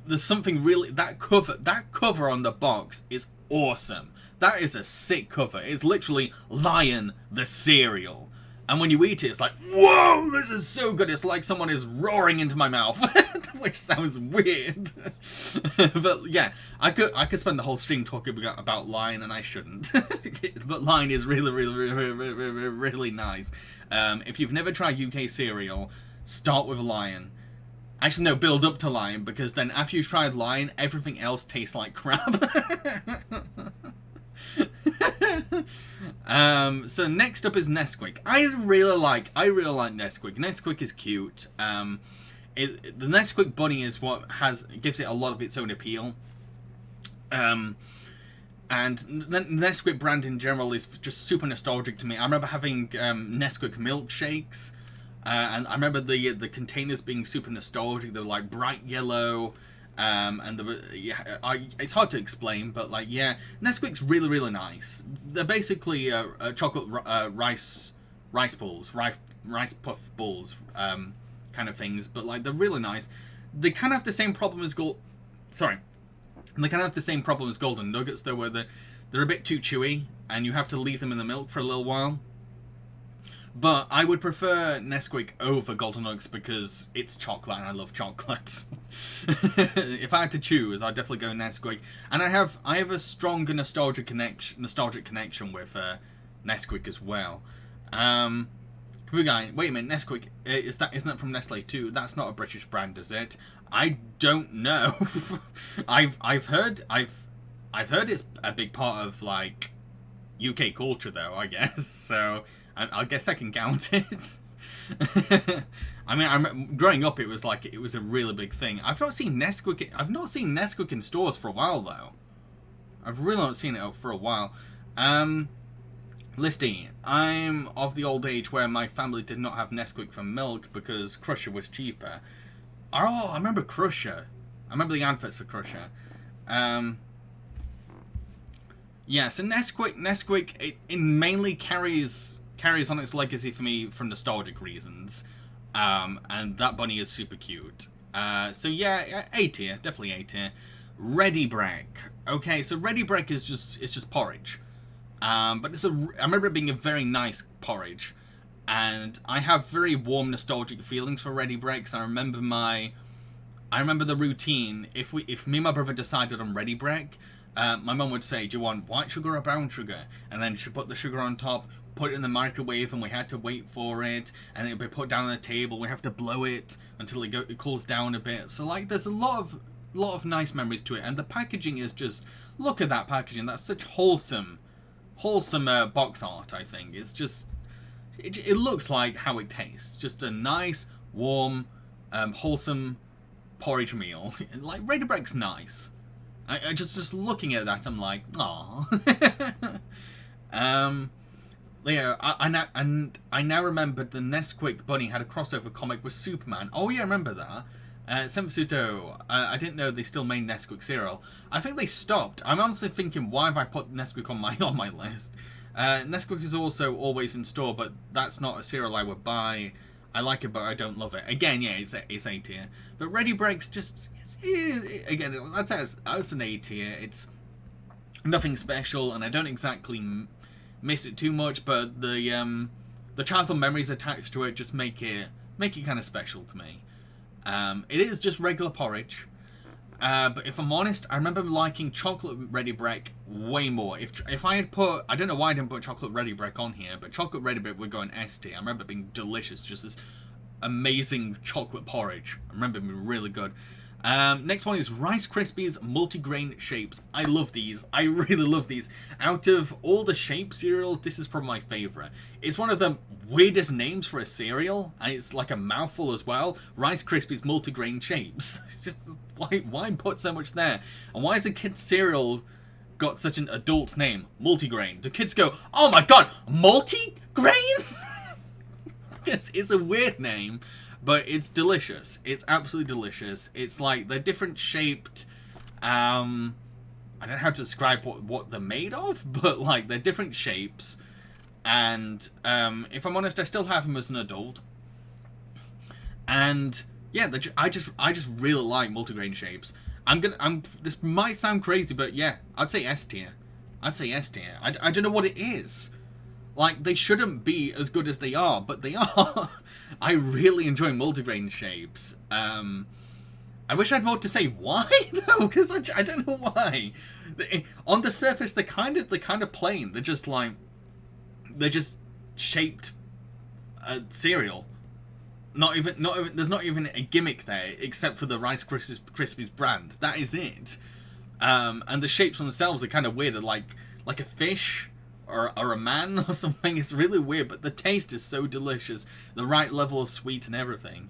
there's something really, that cover on the box is awesome. That is a sick cover. It's literally Lion the cereal. And when you eat it, it's like, whoa, this is so good. It's like someone is roaring into my mouth, which sounds weird. But yeah, I could spend the whole stream talking about Lion, and I shouldn't. But Lion is really nice. If you've never tried UK cereal, start with Lion. Actually, no, build up to Lion, because then after you've tried Lion, everything else tastes like crap. So next up is Nesquik. I really like Nesquik. Nesquik is cute. The Nesquik bunny is what gives it a lot of its own appeal. And the Nesquik brand in general is just super nostalgic to me. I remember having Nesquik milkshakes, and I remember the containers being super nostalgic. They were like bright yellow. And it's hard to explain, but like, yeah, Nesquik's really nice. They're basically chocolate rice balls, rice puff balls, kind of things. But like, they're really nice. They kind of have the same problem as Golden Nuggets, though, where they're a bit too chewy, and you have to leave them in the milk for a little while. But I would prefer Nesquik over Golden Nuggets because it's chocolate and I love chocolate. If I had to choose, I'd definitely go Nesquik. And I have a stronger nostalgic connection with Nesquik as well. Wait a minute, Nesquik isn't that from Nestle too? That's not a British brand, is it? I don't know. I've heard it's a big part of like UK culture though, I guess. So I guess I can count it. I mean, growing up, it was a really big thing. I've not seen Nesquik in stores for a while though. I've really not seen it for a while. Listy, I'm of the old age where my family did not have Nesquik for milk because Crusher was cheaper. Oh, I remember Crusher. I remember the adverts for Crusher. Yeah, so Nesquik, it mainly carries on its legacy for me from nostalgic reasons, and that bunny is super cute. So yeah, A tier, definitely A tier. Ready Brek. Okay, so Ready Brek is just porridge, but I remember it being a very nice porridge, and I have very warm nostalgic feelings for Ready Brek. I remember the routine. If me and my brother decided on Ready Brek, my mum would say, "Do you want white sugar or brown sugar?" And then she'd put the sugar on top, put it in the microwave, and we had to wait for it, and it would be put down on the table. We have to blow it until it cools down a bit. So like, there's a lot of nice memories to it, and the packaging is just, look at that packaging. That's such wholesome box art. I think it's just, it looks like how it tastes, just a nice, warm, wholesome porridge meal. Like, Ready Brek's nice. I just looking at that, I'm like, aww. Yeah, I now remember the Nesquik bunny had a crossover comic with Superman. Oh yeah, I remember that. Senfusudo, I didn't know they still made Nesquik cereal. I think they stopped. I'm honestly thinking, why have I put Nesquik on my list? Nesquik is also always in store, but that's not a cereal I would buy. I like it, but I don't love it. Again, yeah, it's A tier. But Ready Brek's just, again, that's an A tier. It's nothing special, and I don't exactly miss it too much, but the childhood memories attached to it just make it kind of special to me. It is just regular porridge, but if I'm honest, I remember liking chocolate Ready Brek way more. If I had put, I don't know why I didn't put chocolate Ready Brek on here, but chocolate Ready Brek would go in S tier. I remember it being delicious, just this amazing chocolate porridge. I remember it being really good. Next one is Rice Krispies multigrain shapes. I love these. I really love these. Out of all the shape cereals, this is probably my favorite. It's one of the weirdest names for a cereal, and it's like a mouthful as well. Rice Krispies multigrain shapes. It's just, why put so much there? And why has a kid's cereal got such an adult name? Multigrain. Do kids go, oh my god, multigrain? It's a weird name. But it's delicious. It's absolutely delicious. It's like, they're different shaped, I don't know how to describe what they're made of, but like, they're different shapes. And if I'm honest, I still have them as an adult. And yeah, I just really like multigrain shapes. This might sound crazy, but yeah, I'd say S tier. I don't know what it is. Like, they shouldn't be as good as they are, but they are. I really enjoy multigrain shapes. I wish I had more to say why, though, because I don't know why. On the surface, they're kind of plain. They're just like, they're just shaped cereal. Not even, there's not even a gimmick there, except for the Rice Krispies brand. That is it. And the shapes themselves are kind of weird. They're like a fish or a man or something. It's really weird, but the taste is so delicious. The right level of sweet and everything.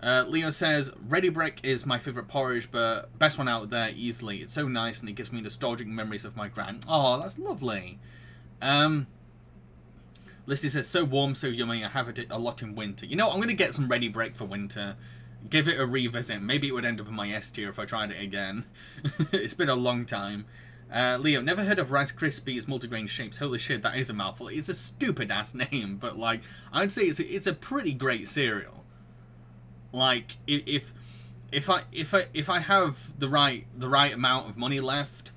Leo says, Ready Brick is my favourite porridge, but best one out there easily. It's so nice and it gives me nostalgic memories of my gran. Oh, that's lovely. Lissy says, so warm, so yummy. I have it a lot in winter. You know, I'm going to get some Ready Brick for winter. Give it a revisit. Maybe it would end up in my S tier if I tried it again. It's been a long time. Leo, never heard of Rice Krispies multigrain shapes. Holy shit, that is a mouthful. It's a stupid ass name, but like, I'd say it's a pretty great cereal. Like, if I have the right amount of money left,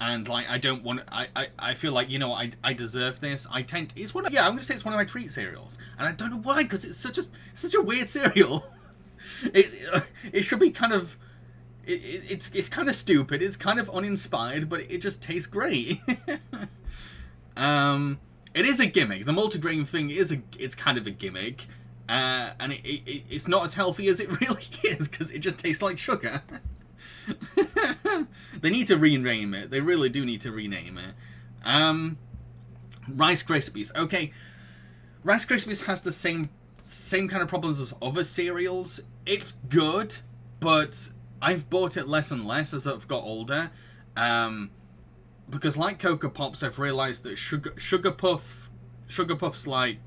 and like I don't want, I feel like, you know, I deserve this. I'm gonna say it's one of my treat cereals, and I don't know why, because it's such a weird cereal. It should be kind of. It's kind of stupid. It's kind of uninspired, but it just tastes great. It is a gimmick. The multigrain thing it's kind of a gimmick, and it's not as healthy as it really is because it just tastes like sugar. They need to rename it. They really do need to rename it. Rice Krispies. Okay, Rice Krispies has the same kind of problems as other cereals. It's good, but I've bought it less and less as I've got older, because like Cocoa Pops, I've realised that Sugar Puff's like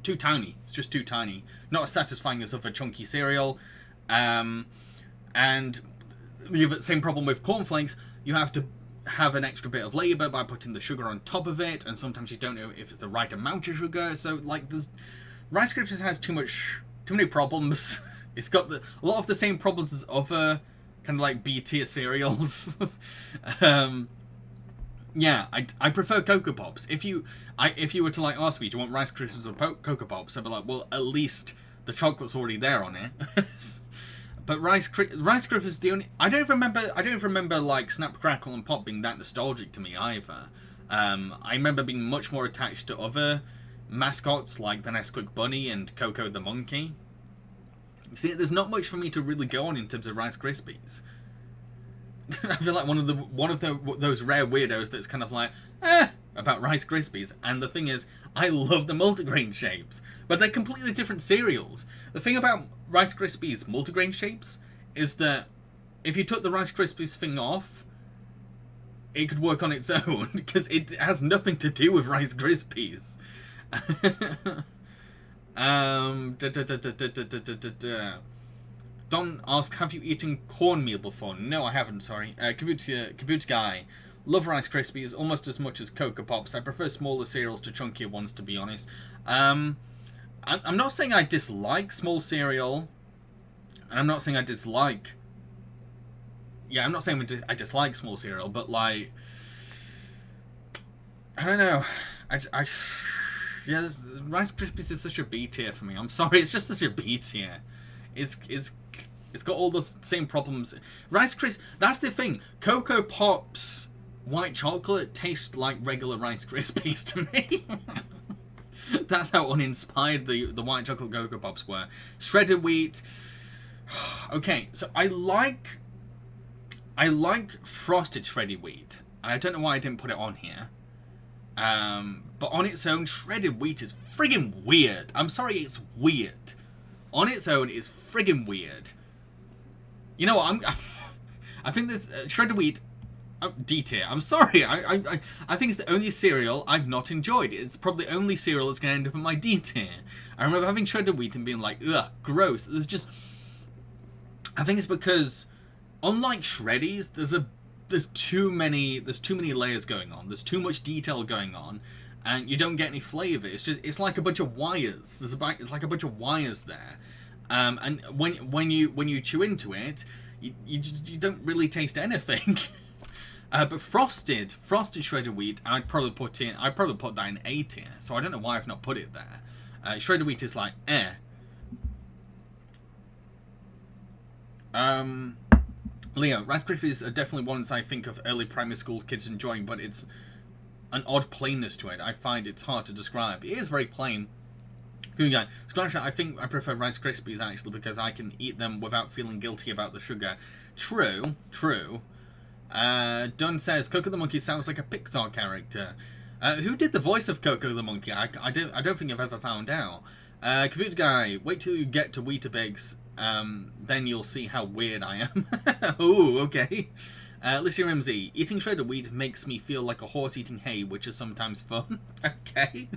too tiny. It's just too tiny, not as satisfying as other chunky cereal, and you have the same problem with cornflakes. You have to have an extra bit of labour by putting the sugar on top of it, and sometimes you don't know if it's the right amount of sugar. So like, Rice Krispies has too many problems. It's got a lot of the same problems as other kind of like B tier cereals. Yeah, I prefer Cocoa Pops. If you were to like ask me, do you want Rice Krispies or Cocoa Pops? I'd be like, well, at least the chocolate's already there on it. But Rice Krispies is the only. I don't remember like Snap, Crackle, and Pop being that nostalgic to me either. I remember being much more attached to other mascots like the Nesquik Bunny and Coco the Monkey. See, there's not much for me to really go on in terms of Rice Krispies. I feel like one of those rare weirdos that's kind of like, about Rice Krispies. And the thing is, I love the multigrain shapes, but they're completely different cereals. The thing about Rice Krispies multigrain shapes is that if you took the Rice Krispies thing off, it could work on its own, because it has nothing to do with Rice Krispies. Don asks, have you eaten cornmeal before? No, I haven't, sorry. Computer Guy. Love Rice Krispies almost as much as Cocoa Pops. I prefer smaller cereals to chunkier ones, to be honest. I'm not saying I dislike small cereal, and I'm not saying I dislike... Yeah, I'm not saying I dislike small cereal, but like... I don't know. Yeah, Rice Krispies is such a B tier for me. I'm sorry, it's just such a B tier. It's got all the same problems. Rice Krispies, that's the thing. Cocoa Pops white chocolate tastes like regular Rice Krispies to me. That's how uninspired the white chocolate Cocoa Pops were. Shredded wheat. Okay, so I like frosted shredded wheat. I don't know why I didn't put it on here. But on its own, shredded wheat is friggin' weird. I'm sorry, it's weird. On its own, it's friggin' weird. You know what? I think this shredded wheat D tier. I'm sorry. I think it's the only cereal I've not enjoyed. It's probably the only cereal that's going to end up in my D tier. I remember having shredded wheat and being like, ugh, gross. I think it's because, unlike Shreddies, there's too many layers going on. There's too much detail going on, and you don't get any flavor. It's like a bunch of wires. It's like a bunch of wires there, and when you chew into it, you don't really taste anything. But frosted shredded wheat, I'd probably put that in A tier. So I don't know why I've not put it there. Shredded wheat is like Leo, Rice Krispies are definitely ones I think of early primary school kids enjoying, but it's an odd plainness to it. I find it's hard to describe. It is very plain. Yeah, Scratch, I think I prefer Rice Krispies actually because I can eat them without feeling guilty about the sugar. True. Dunn says Coco the Monkey sounds like a Pixar character. Who did the voice of Coco the Monkey? I don't think I've ever found out. Computer Guy, wait till you get to Weetabix, then you'll see how weird I am. Ooh, okay. Lissy Rimsey, eating shredded wheat makes me feel like a horse eating hay, which is sometimes fun. Okay.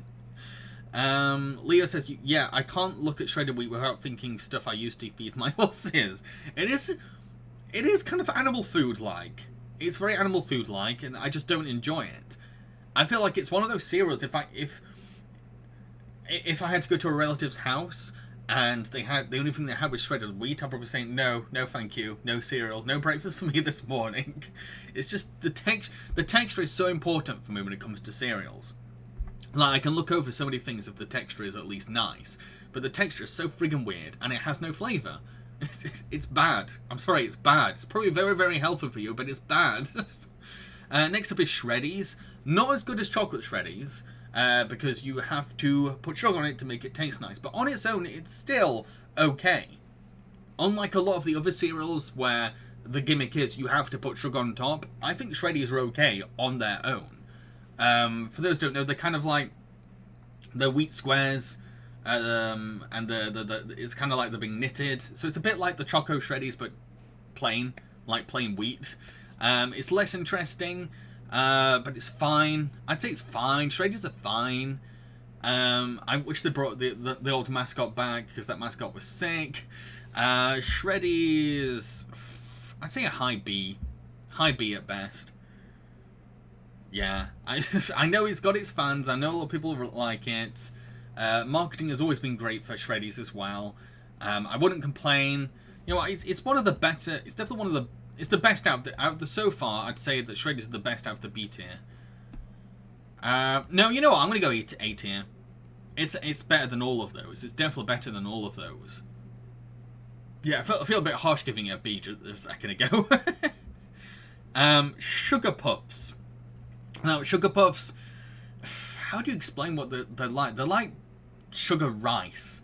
Leo says, yeah, I can't look at shredded wheat without thinking stuff I used to feed my horses. It is kind of animal food-like. It's very animal food-like, and I just don't enjoy it. I feel like it's one of those cereals, if I had to go to a relative's house, and the only thing they had was shredded wheat, I'd probably say, no thank you, no cereal, no breakfast for me this morning. It's just, the texture is so important for me when it comes to cereals. Like, I can look over so many things if the texture is at least nice, but the texture is so friggin' weird, and it has no flavour. It's bad. I'm sorry, it's bad. It's probably very, very healthy for you, but it's bad. Next up is Shreddies. Not as good as chocolate Shreddies, because you have to put sugar on it to make it taste nice, but on its own, it's still okay. Unlike a lot of the other cereals where the gimmick is you have to put sugar on top, I think Shreddies are okay on their own. For those who don't know, they're kind of like the wheat squares, and it's kind of like they're being knitted. So it's a bit like the Choco Shreddies, but plain, like plain wheat. It's less interesting, but it's fine. I'd say it's fine. Shreddies are fine. I wish they brought the old mascot back because that mascot was sick. Shreddies, I'd say a high B at best. Yeah, I know it's got its fans. I know a lot of people like it. Marketing has always been great for Shreddies as well. I wouldn't complain. You know, it's one of the better. It's definitely one of the. It's the best out of the so far. I'd say that Shreddies is the best out of the B tier. No, you know what? I'm gonna go A tier. It's better than all of those. It's definitely better than all of those. Yeah, I feel a bit harsh giving it a B just a second ago. Sugar Puffs. Now, Sugar Puffs, how do you explain what they're like? They're like sugar rice.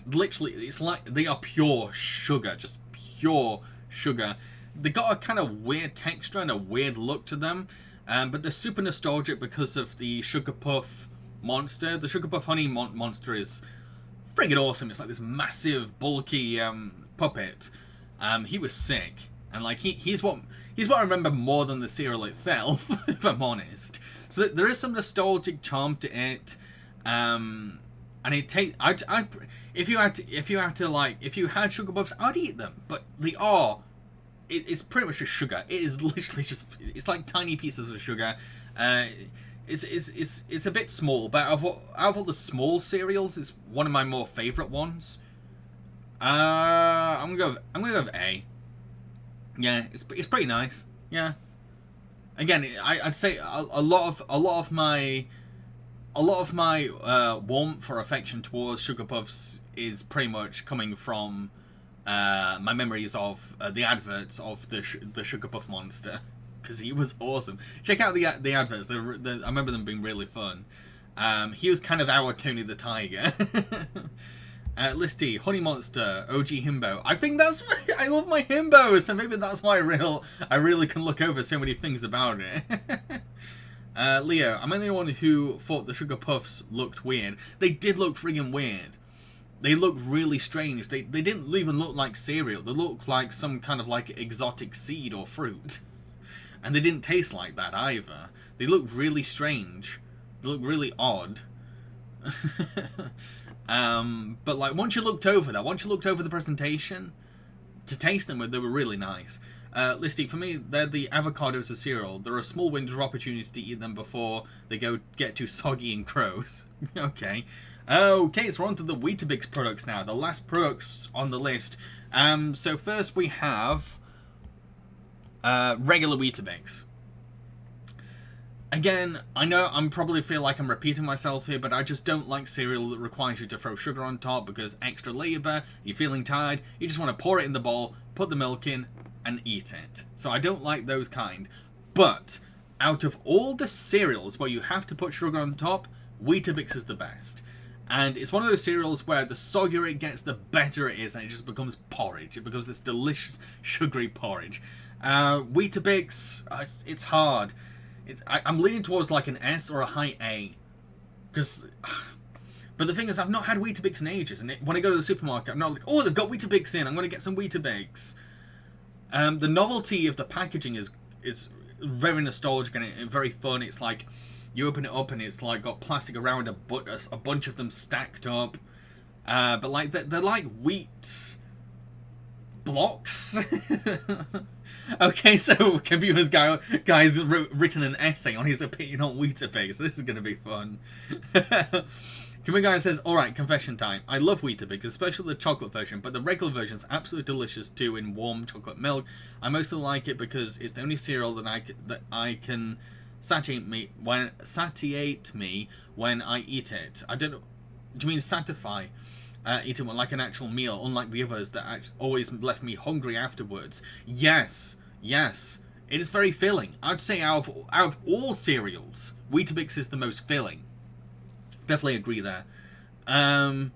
Literally, it's like they are pure sugar, just pure sugar. They got a kind of weird texture and a weird look to them, but they're super nostalgic because of the Sugar Puff monster. The Sugar Puff Honey monster is friggin' awesome. It's like this massive, bulky puppet. He was sick, and like he's what I remember more than the cereal itself, if I'm honest. So there is some nostalgic charm to it, and it takes. If you had Sugar Puffs, I'd eat them. But they are. It's pretty much just sugar. It is literally just. It's like tiny pieces of sugar. It's a bit small, but out of all the small cereals, it's one of my more favorite ones. I'm gonna go with A. Yeah, it's pretty nice. Yeah. Again, I'd say a lot of my warmth or affection towards Sugar Puffs is pretty much coming from my memories of the adverts of the Sugar Puff monster, because he was awesome. Check out the adverts. I remember them being really fun. He was kind of our Tony the Tiger. Listy, Honey Monster, OG Himbo. I think that's. I love my Himbos, so maybe that's why I really can look over so many things about it. Leo, I'm the only one who thought the Sugar Puffs looked weird. They did look friggin' weird. They looked really strange. They didn't even look like cereal. They looked like some kind of like exotic seed or fruit. And they didn't taste like that either. They looked really strange. They looked really odd. But like once you looked over the presentation, to taste them, they were really nice. Listy, for me, they're the avocados of cereal. There are a small window of opportunity to eat them before they get too soggy and gross. Okay. Okay, so we're on to the Weetabix products now. The last products on the list. So first we have regular Weetabix. Again, I know I'm probably feel like I'm repeating myself here, but I just don't like cereal that requires you to throw sugar on top because extra labour, you're feeling tired, you just want to pour it in the bowl, put the milk in, and eat it. So I don't like those kind. But out of all the cereals where you have to put sugar on top, Weetabix is the best. And it's one of those cereals where the soggier it gets, the better it is, and it just becomes porridge. It becomes this delicious, sugary porridge. Weetabix, it's hard. I'm leaning towards like an S or a high A. But the thing is, I've not had Weetabix in ages, and when I go to the supermarket, I'm not like, oh, they've got Weetabix in, I'm going to get some Weetabix. The novelty of the packaging is very nostalgic and very fun. It's like, you open it up and it's like got plastic around a bunch of them stacked up. But like, they're like wheat blocks. Okay, so Computer's guy's written an essay on his opinion on Weetabix. This is going to be fun. Computer Guy says, alright, confession time. I love Weetabix, especially the chocolate version, but the regular version is absolutely delicious too in warm chocolate milk. I mostly like it because it's the only cereal that I can satiate me when I eat it. I don't know. Do you mean satisfy? Eat it like an actual meal, unlike the others that always left me hungry afterwards. Yes. It is very filling. I'd say out of all cereals, Weetabix is the most filling. Definitely agree there. I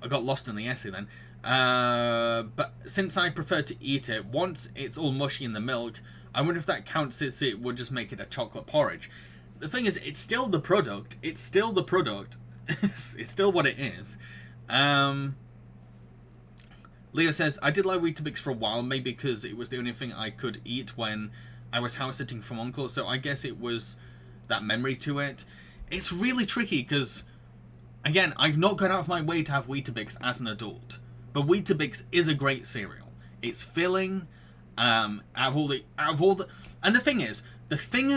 got lost in the essay then. But since I prefer to eat it, once it's all mushy in the milk, I wonder if that counts as it would just make it a chocolate porridge. The thing is, it's still the product. It's still the product. It's still what it is. Leo says, I did like Weetabix for a while, maybe because it was the only thing I could eat when I was house sitting from Uncle, so I guess it was that memory to it. It's really tricky because, again, I've not gone out of my way to have Weetabix as an adult, but Weetabix is a great cereal. It's filling, out of all the, and the thing is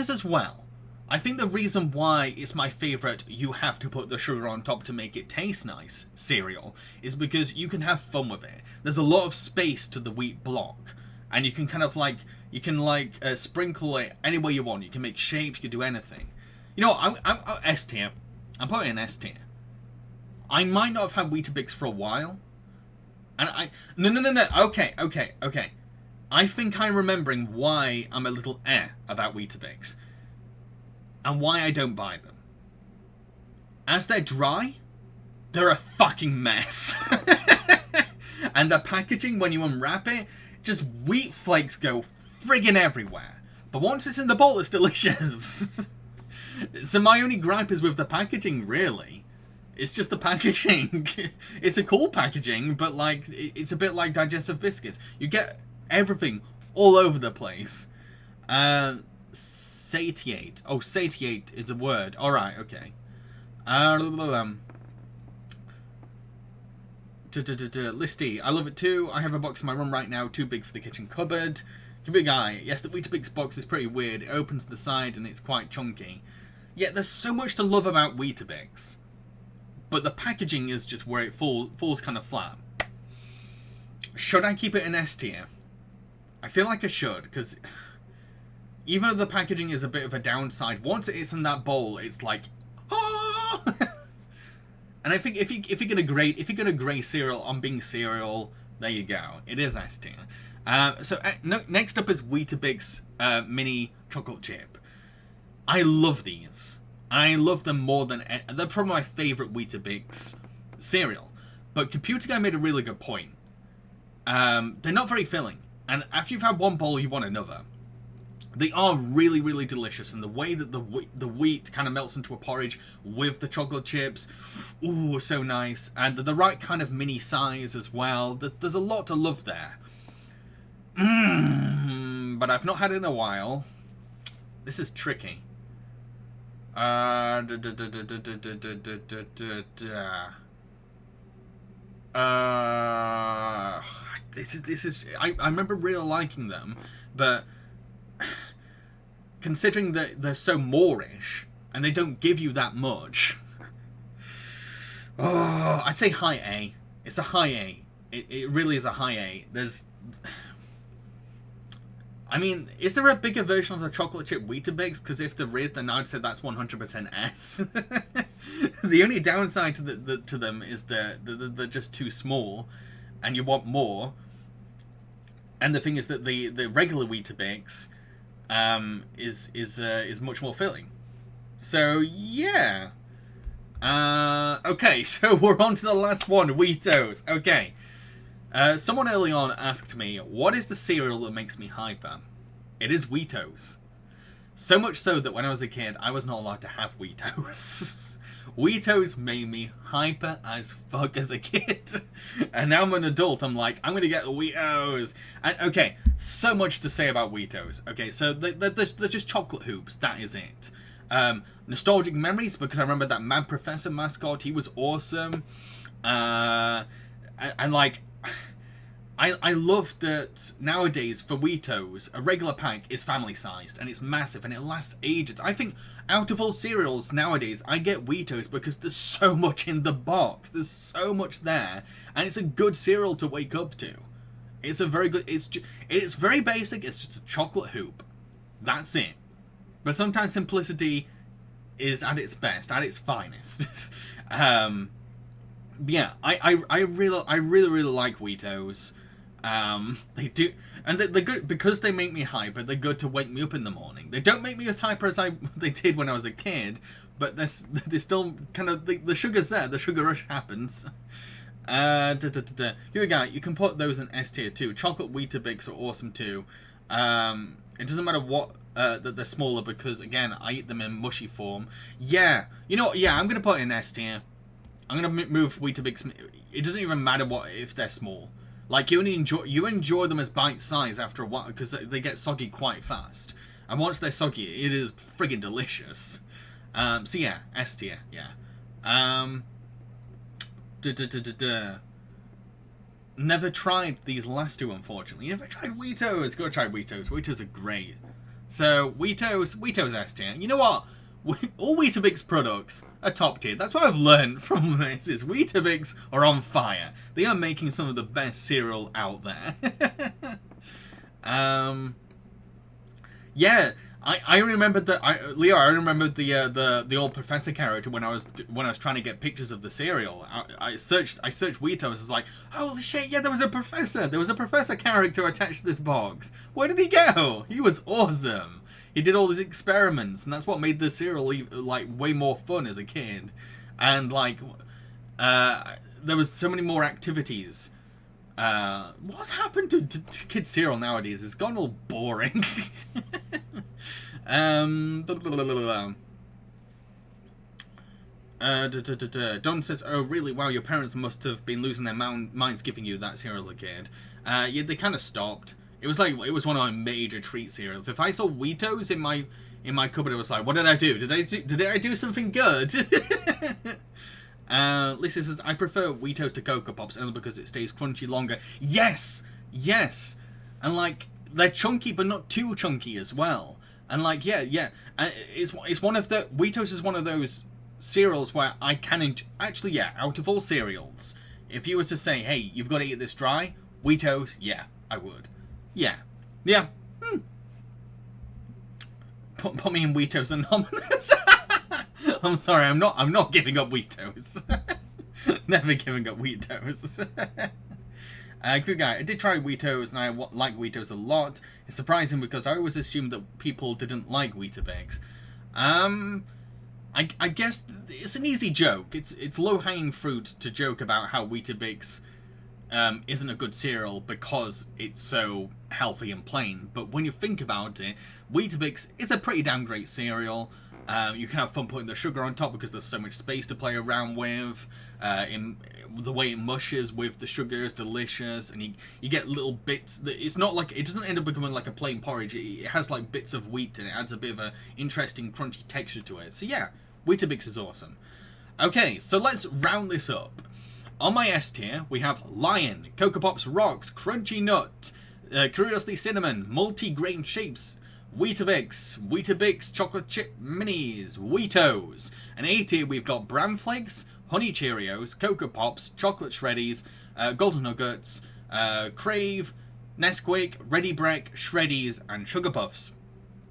as well, I think the reason why it's my favourite, you have to put the sugar on top to make it taste nice cereal, is because you can have fun with it. There's a lot of space to the wheat block, and you can kind of like, sprinkle it any way you want. You can make shapes, you can do anything. You know what, I'm S tier. I'm putting in S tier. I might not have had Weetabix for a while, and no, okay. I think I'm remembering why I'm a little about Weetabix. And why I don't buy them. As they're dry, they're a fucking mess. And the packaging, when you unwrap it, just wheat flakes go friggin' everywhere. But once it's in the bowl, it's delicious. So my only gripe is with the packaging, really. It's just the packaging. It's a cool packaging, but like, it's a bit like digestive biscuits. You get everything all over the place. Satiate. Oh, satiate is a word. Alright, okay. Listy. I love it too. I have a box in my room right now, too big for the kitchen cupboard. Big guy. Yes, the Weetabix box is pretty weird. It opens to the side and it's quite chunky. Yet there's so much to love about Weetabix. But the packaging is just where it falls kind of flat. Should I keep it in S tier? I feel like I should, because even though the packaging is a bit of a downside, once it is in that bowl, it's like, oh! And I think if you're gonna grade cereal on being cereal, there you go. It is S tier. Next up is Weetabix mini chocolate chip. I love these. I love them more than they're probably my favorite Weetabix cereal. But Computer Guy made a really good point. They're not very filling, and after you've had one bowl, you want another. They are really, really delicious, and the way that the wheat kind of melts into a porridge with the chocolate chips, ooh, so nice. And the right kind of mini size as well. There's a lot to love there. But I've not had it in a while. This is tricky. This is. I remember really liking them, but considering that they're so Moorish and they don't give you that much, I'd say high A. It's a high A. It really is a high A. I mean, is there a bigger version of the chocolate chip Weetabix? Because if there is, then I'd say that's 100% S. The only downside to them is they're just too small, and you want more. And the thing is that the regular Weetabix is much more filling. So yeah. Okay, so we're on to the last one, Weetos. Okay. Someone early on asked me, what is the cereal that makes me hyper? It is Weetos. So much so that when I was a kid, I was not allowed to have Weetos. Weetos made me hyper as fuck as a kid. And now I'm an adult, I'm like, I'm gonna get the Weetos. And okay, so much to say about Weetos. Okay, so they're just chocolate hoops, that is it. Nostalgic memories, because I remember that Mad Professor mascot, he was awesome. And like, I love that nowadays for Weetos, a regular pack is family sized and it's massive and it lasts ages. I think out of all cereals nowadays, I get Weetos because there's so much in the box. There's so much there, and it's a good cereal to wake up to. It's a very good. It's very basic. It's just a chocolate hoop. That's it. But sometimes simplicity is at its best, at its finest. Yeah, I really like Weetos. They do, and they're good because they make me hyper. They're good to wake me up in the morning. They don't make me as hyper as they did when I was a kid, but they're still kind of the sugar's there. The sugar rush happens. Here we go. You can put those in S tier too. Chocolate Weetabix are awesome too. It doesn't matter what that they're smaller because again I eat them in mushy form. Yeah, you know what? Yeah, I'm gonna put it in S tier. I'm gonna move Weetabix. It doesn't even matter if they're small. Like you enjoy them as bite size after a while because they get soggy quite fast. And once they're soggy, it is friggin' delicious. So yeah, S tier. Yeah. Never tried these last two, unfortunately. Never tried Weetos. Go try Weetos. Weetos are great. So Weetos S tier. You know what? All Weetabix products are top tier. That's what I've learned from this, is Weetabix are on fire. They are making some of the best cereal out there. Yeah, I remembered that Leo. I remembered the old professor character when I was trying to get pictures of the cereal. I searched Weetos. I was like, holy shit! Yeah, there was a professor. There was a professor character attached to this box. Where did he go? He was awesome. He did all these experiments, and that's what made the cereal like way more fun as a kid. And like, there was so many more activities. What's happened to kids cereal nowadays? It's gone all boring. Don says, "Oh, really? Wow, your parents must have been losing their minds giving you that cereal as a kid." Yeah, they kind of stopped. It was one of my major treat cereals. If I saw Weetos in my cupboard, it was like, what did I do? Did I do something good? Lisa says, I prefer Weetos to Cocoa Pops only because it stays crunchy longer. Yes, and like they're chunky but not too chunky as well. And like yeah, it's one of the Weetos is one of those cereals where I can actually out of all cereals, if you were to say, hey, you've got to eat this dry, Weetos, yeah, I would. Yeah. Put me in Weetos Anonymous. I'm sorry, I'm not giving up Weetos. Never giving up Weetos. Good guy. I did try Weetos and I like Weetos a lot. It's surprising because I always assumed that people didn't like Weetabix. I guess it's an easy joke. It's low-hanging fruit to joke about how Weetabix isn't a good cereal because it's so healthy and plain. But when you think about it, Weetabix is a pretty damn great cereal. You can have fun putting the sugar on top because there's so much space to play around with. The way it mushes with the sugar is delicious, and you get little bits. It's not like, it doesn't end up becoming like a plain porridge. It has like bits of wheat, and it adds a bit of a interesting crunchy texture to it. So yeah, Weetabix is awesome. Okay, so let's round this up. On my S tier, we have Lion, Cocoa Pops Rocks, Crunchy Nut, Curiously Cinnamon, Multi-Grain Shapes, Weetabix Chocolate Chip Minis, Weetos. And A tier, we've got Bran Flakes, Honey Cheerios, Cocoa Pops, Chocolate Shreddies, Golden Nuggets, Crave, Nesquik, Ready Break, Shreddies, and Sugar Puffs.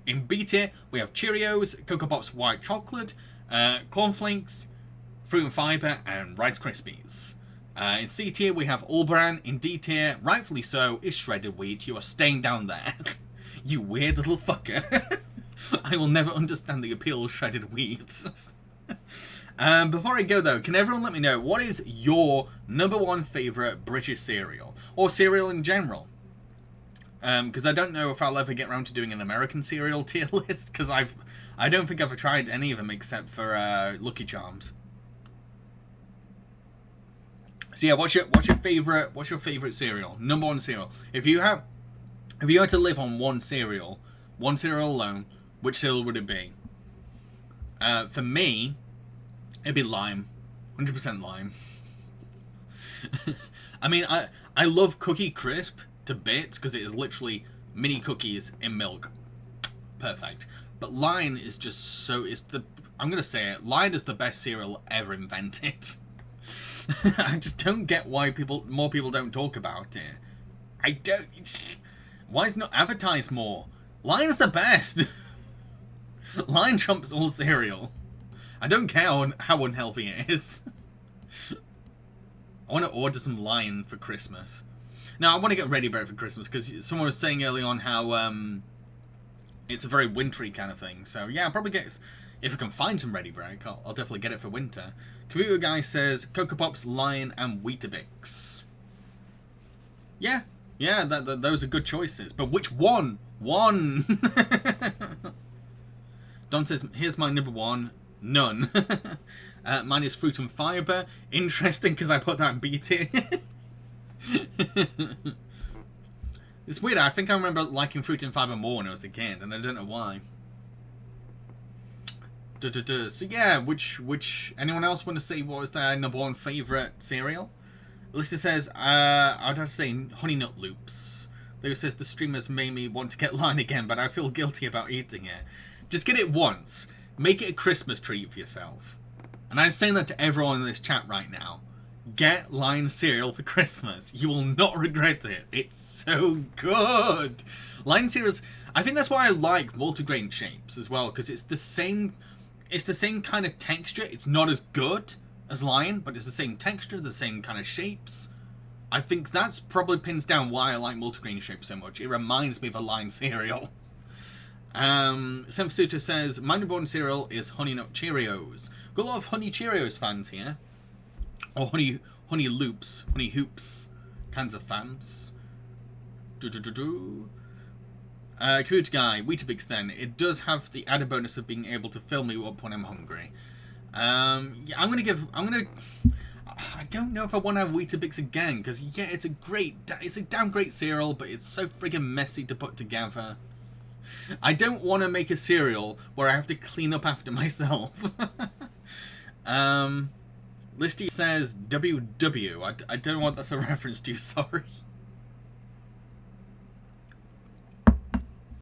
In B tier, we have Cheerios, Cocoa Pops White Chocolate, Cornflakes, Fruit and Fibre, and Rice Krispies. In C tier, we have All Bran. In D tier, rightfully so, is Shredded Wheat. You are staying down there. You weird little fucker. I will never understand the appeal of Shredded Wheat. Before I go though, can everyone let me know, what is your #1 favourite British cereal? Or cereal in general? Because I don't know if I'll ever get around to doing an American cereal tier list, because I don't think I've ever tried any of them except for Lucky Charms. So yeah, what's your favorite cereal? #1 cereal. If you had to live on one cereal alone, which cereal would it be? For me, it'd be lime, 100% lime. I mean, I love Cookie Crisp to bits because it is literally mini cookies in milk. Perfect. But Lion is just so, I'm gonna say it, Lion is the best cereal ever invented. I just don't get why more people don't talk about it. I don't. Why is it not advertised more? Lion's the best. Lion trumps all cereal. I don't care how unhealthy it is. I want to order some Lion for Christmas. Now, I want to get Ready Break for Christmas, because someone was saying early on how it's a very wintry kind of thing. So, yeah, I'll probably get... If I can find some Ready Break, I'll definitely get it for winter. Computer Guy says Cocoa Pops, Lion, and Weetabix. Yeah, those are good choices. But which one? One! Don says, here's my #1. None. Mine is Fruit and Fibre. Interesting, because I put that in B tier. It's weird, I think I remember liking Fruit and Fibre more when I was a kid, and I don't know why. So yeah, which anyone else want to say what was their #1 favourite cereal? Alyssa says, I'd have to say Honey Nut Loops. Leo says, the streamers made me want to get Lion again, but I feel guilty about eating it. Just get it once. Make it a Christmas treat for yourself. And I'm saying that to everyone in this chat right now. Get Lion cereal for Christmas. You will not regret it. It's so good. Lion cereals, I think that's why I like multigrain shapes as well, because it's the same kind of texture. It's not as good as Lion, but it's the same texture, the same kind of shapes. I think that's probably pins down why I like multigrain shapes so much. It reminds me of a Lion cereal. Senfusuta says, my #1 cereal is Honey Nut Cheerios. Got a lot of Honey Cheerios fans here. Or Honey Loops, Honey Hoops kinds of fans. Computer Guy, Weetabix then. It does have the added bonus of being able to fill me up when I'm hungry. Yeah, I don't know if I want to have Weetabix again, because yeah, it's a damn great cereal, but it's so friggin' messy to put together. I don't want to make a cereal where I have to clean up after myself. Listy says WW. I don't know what that's a reference to, sorry.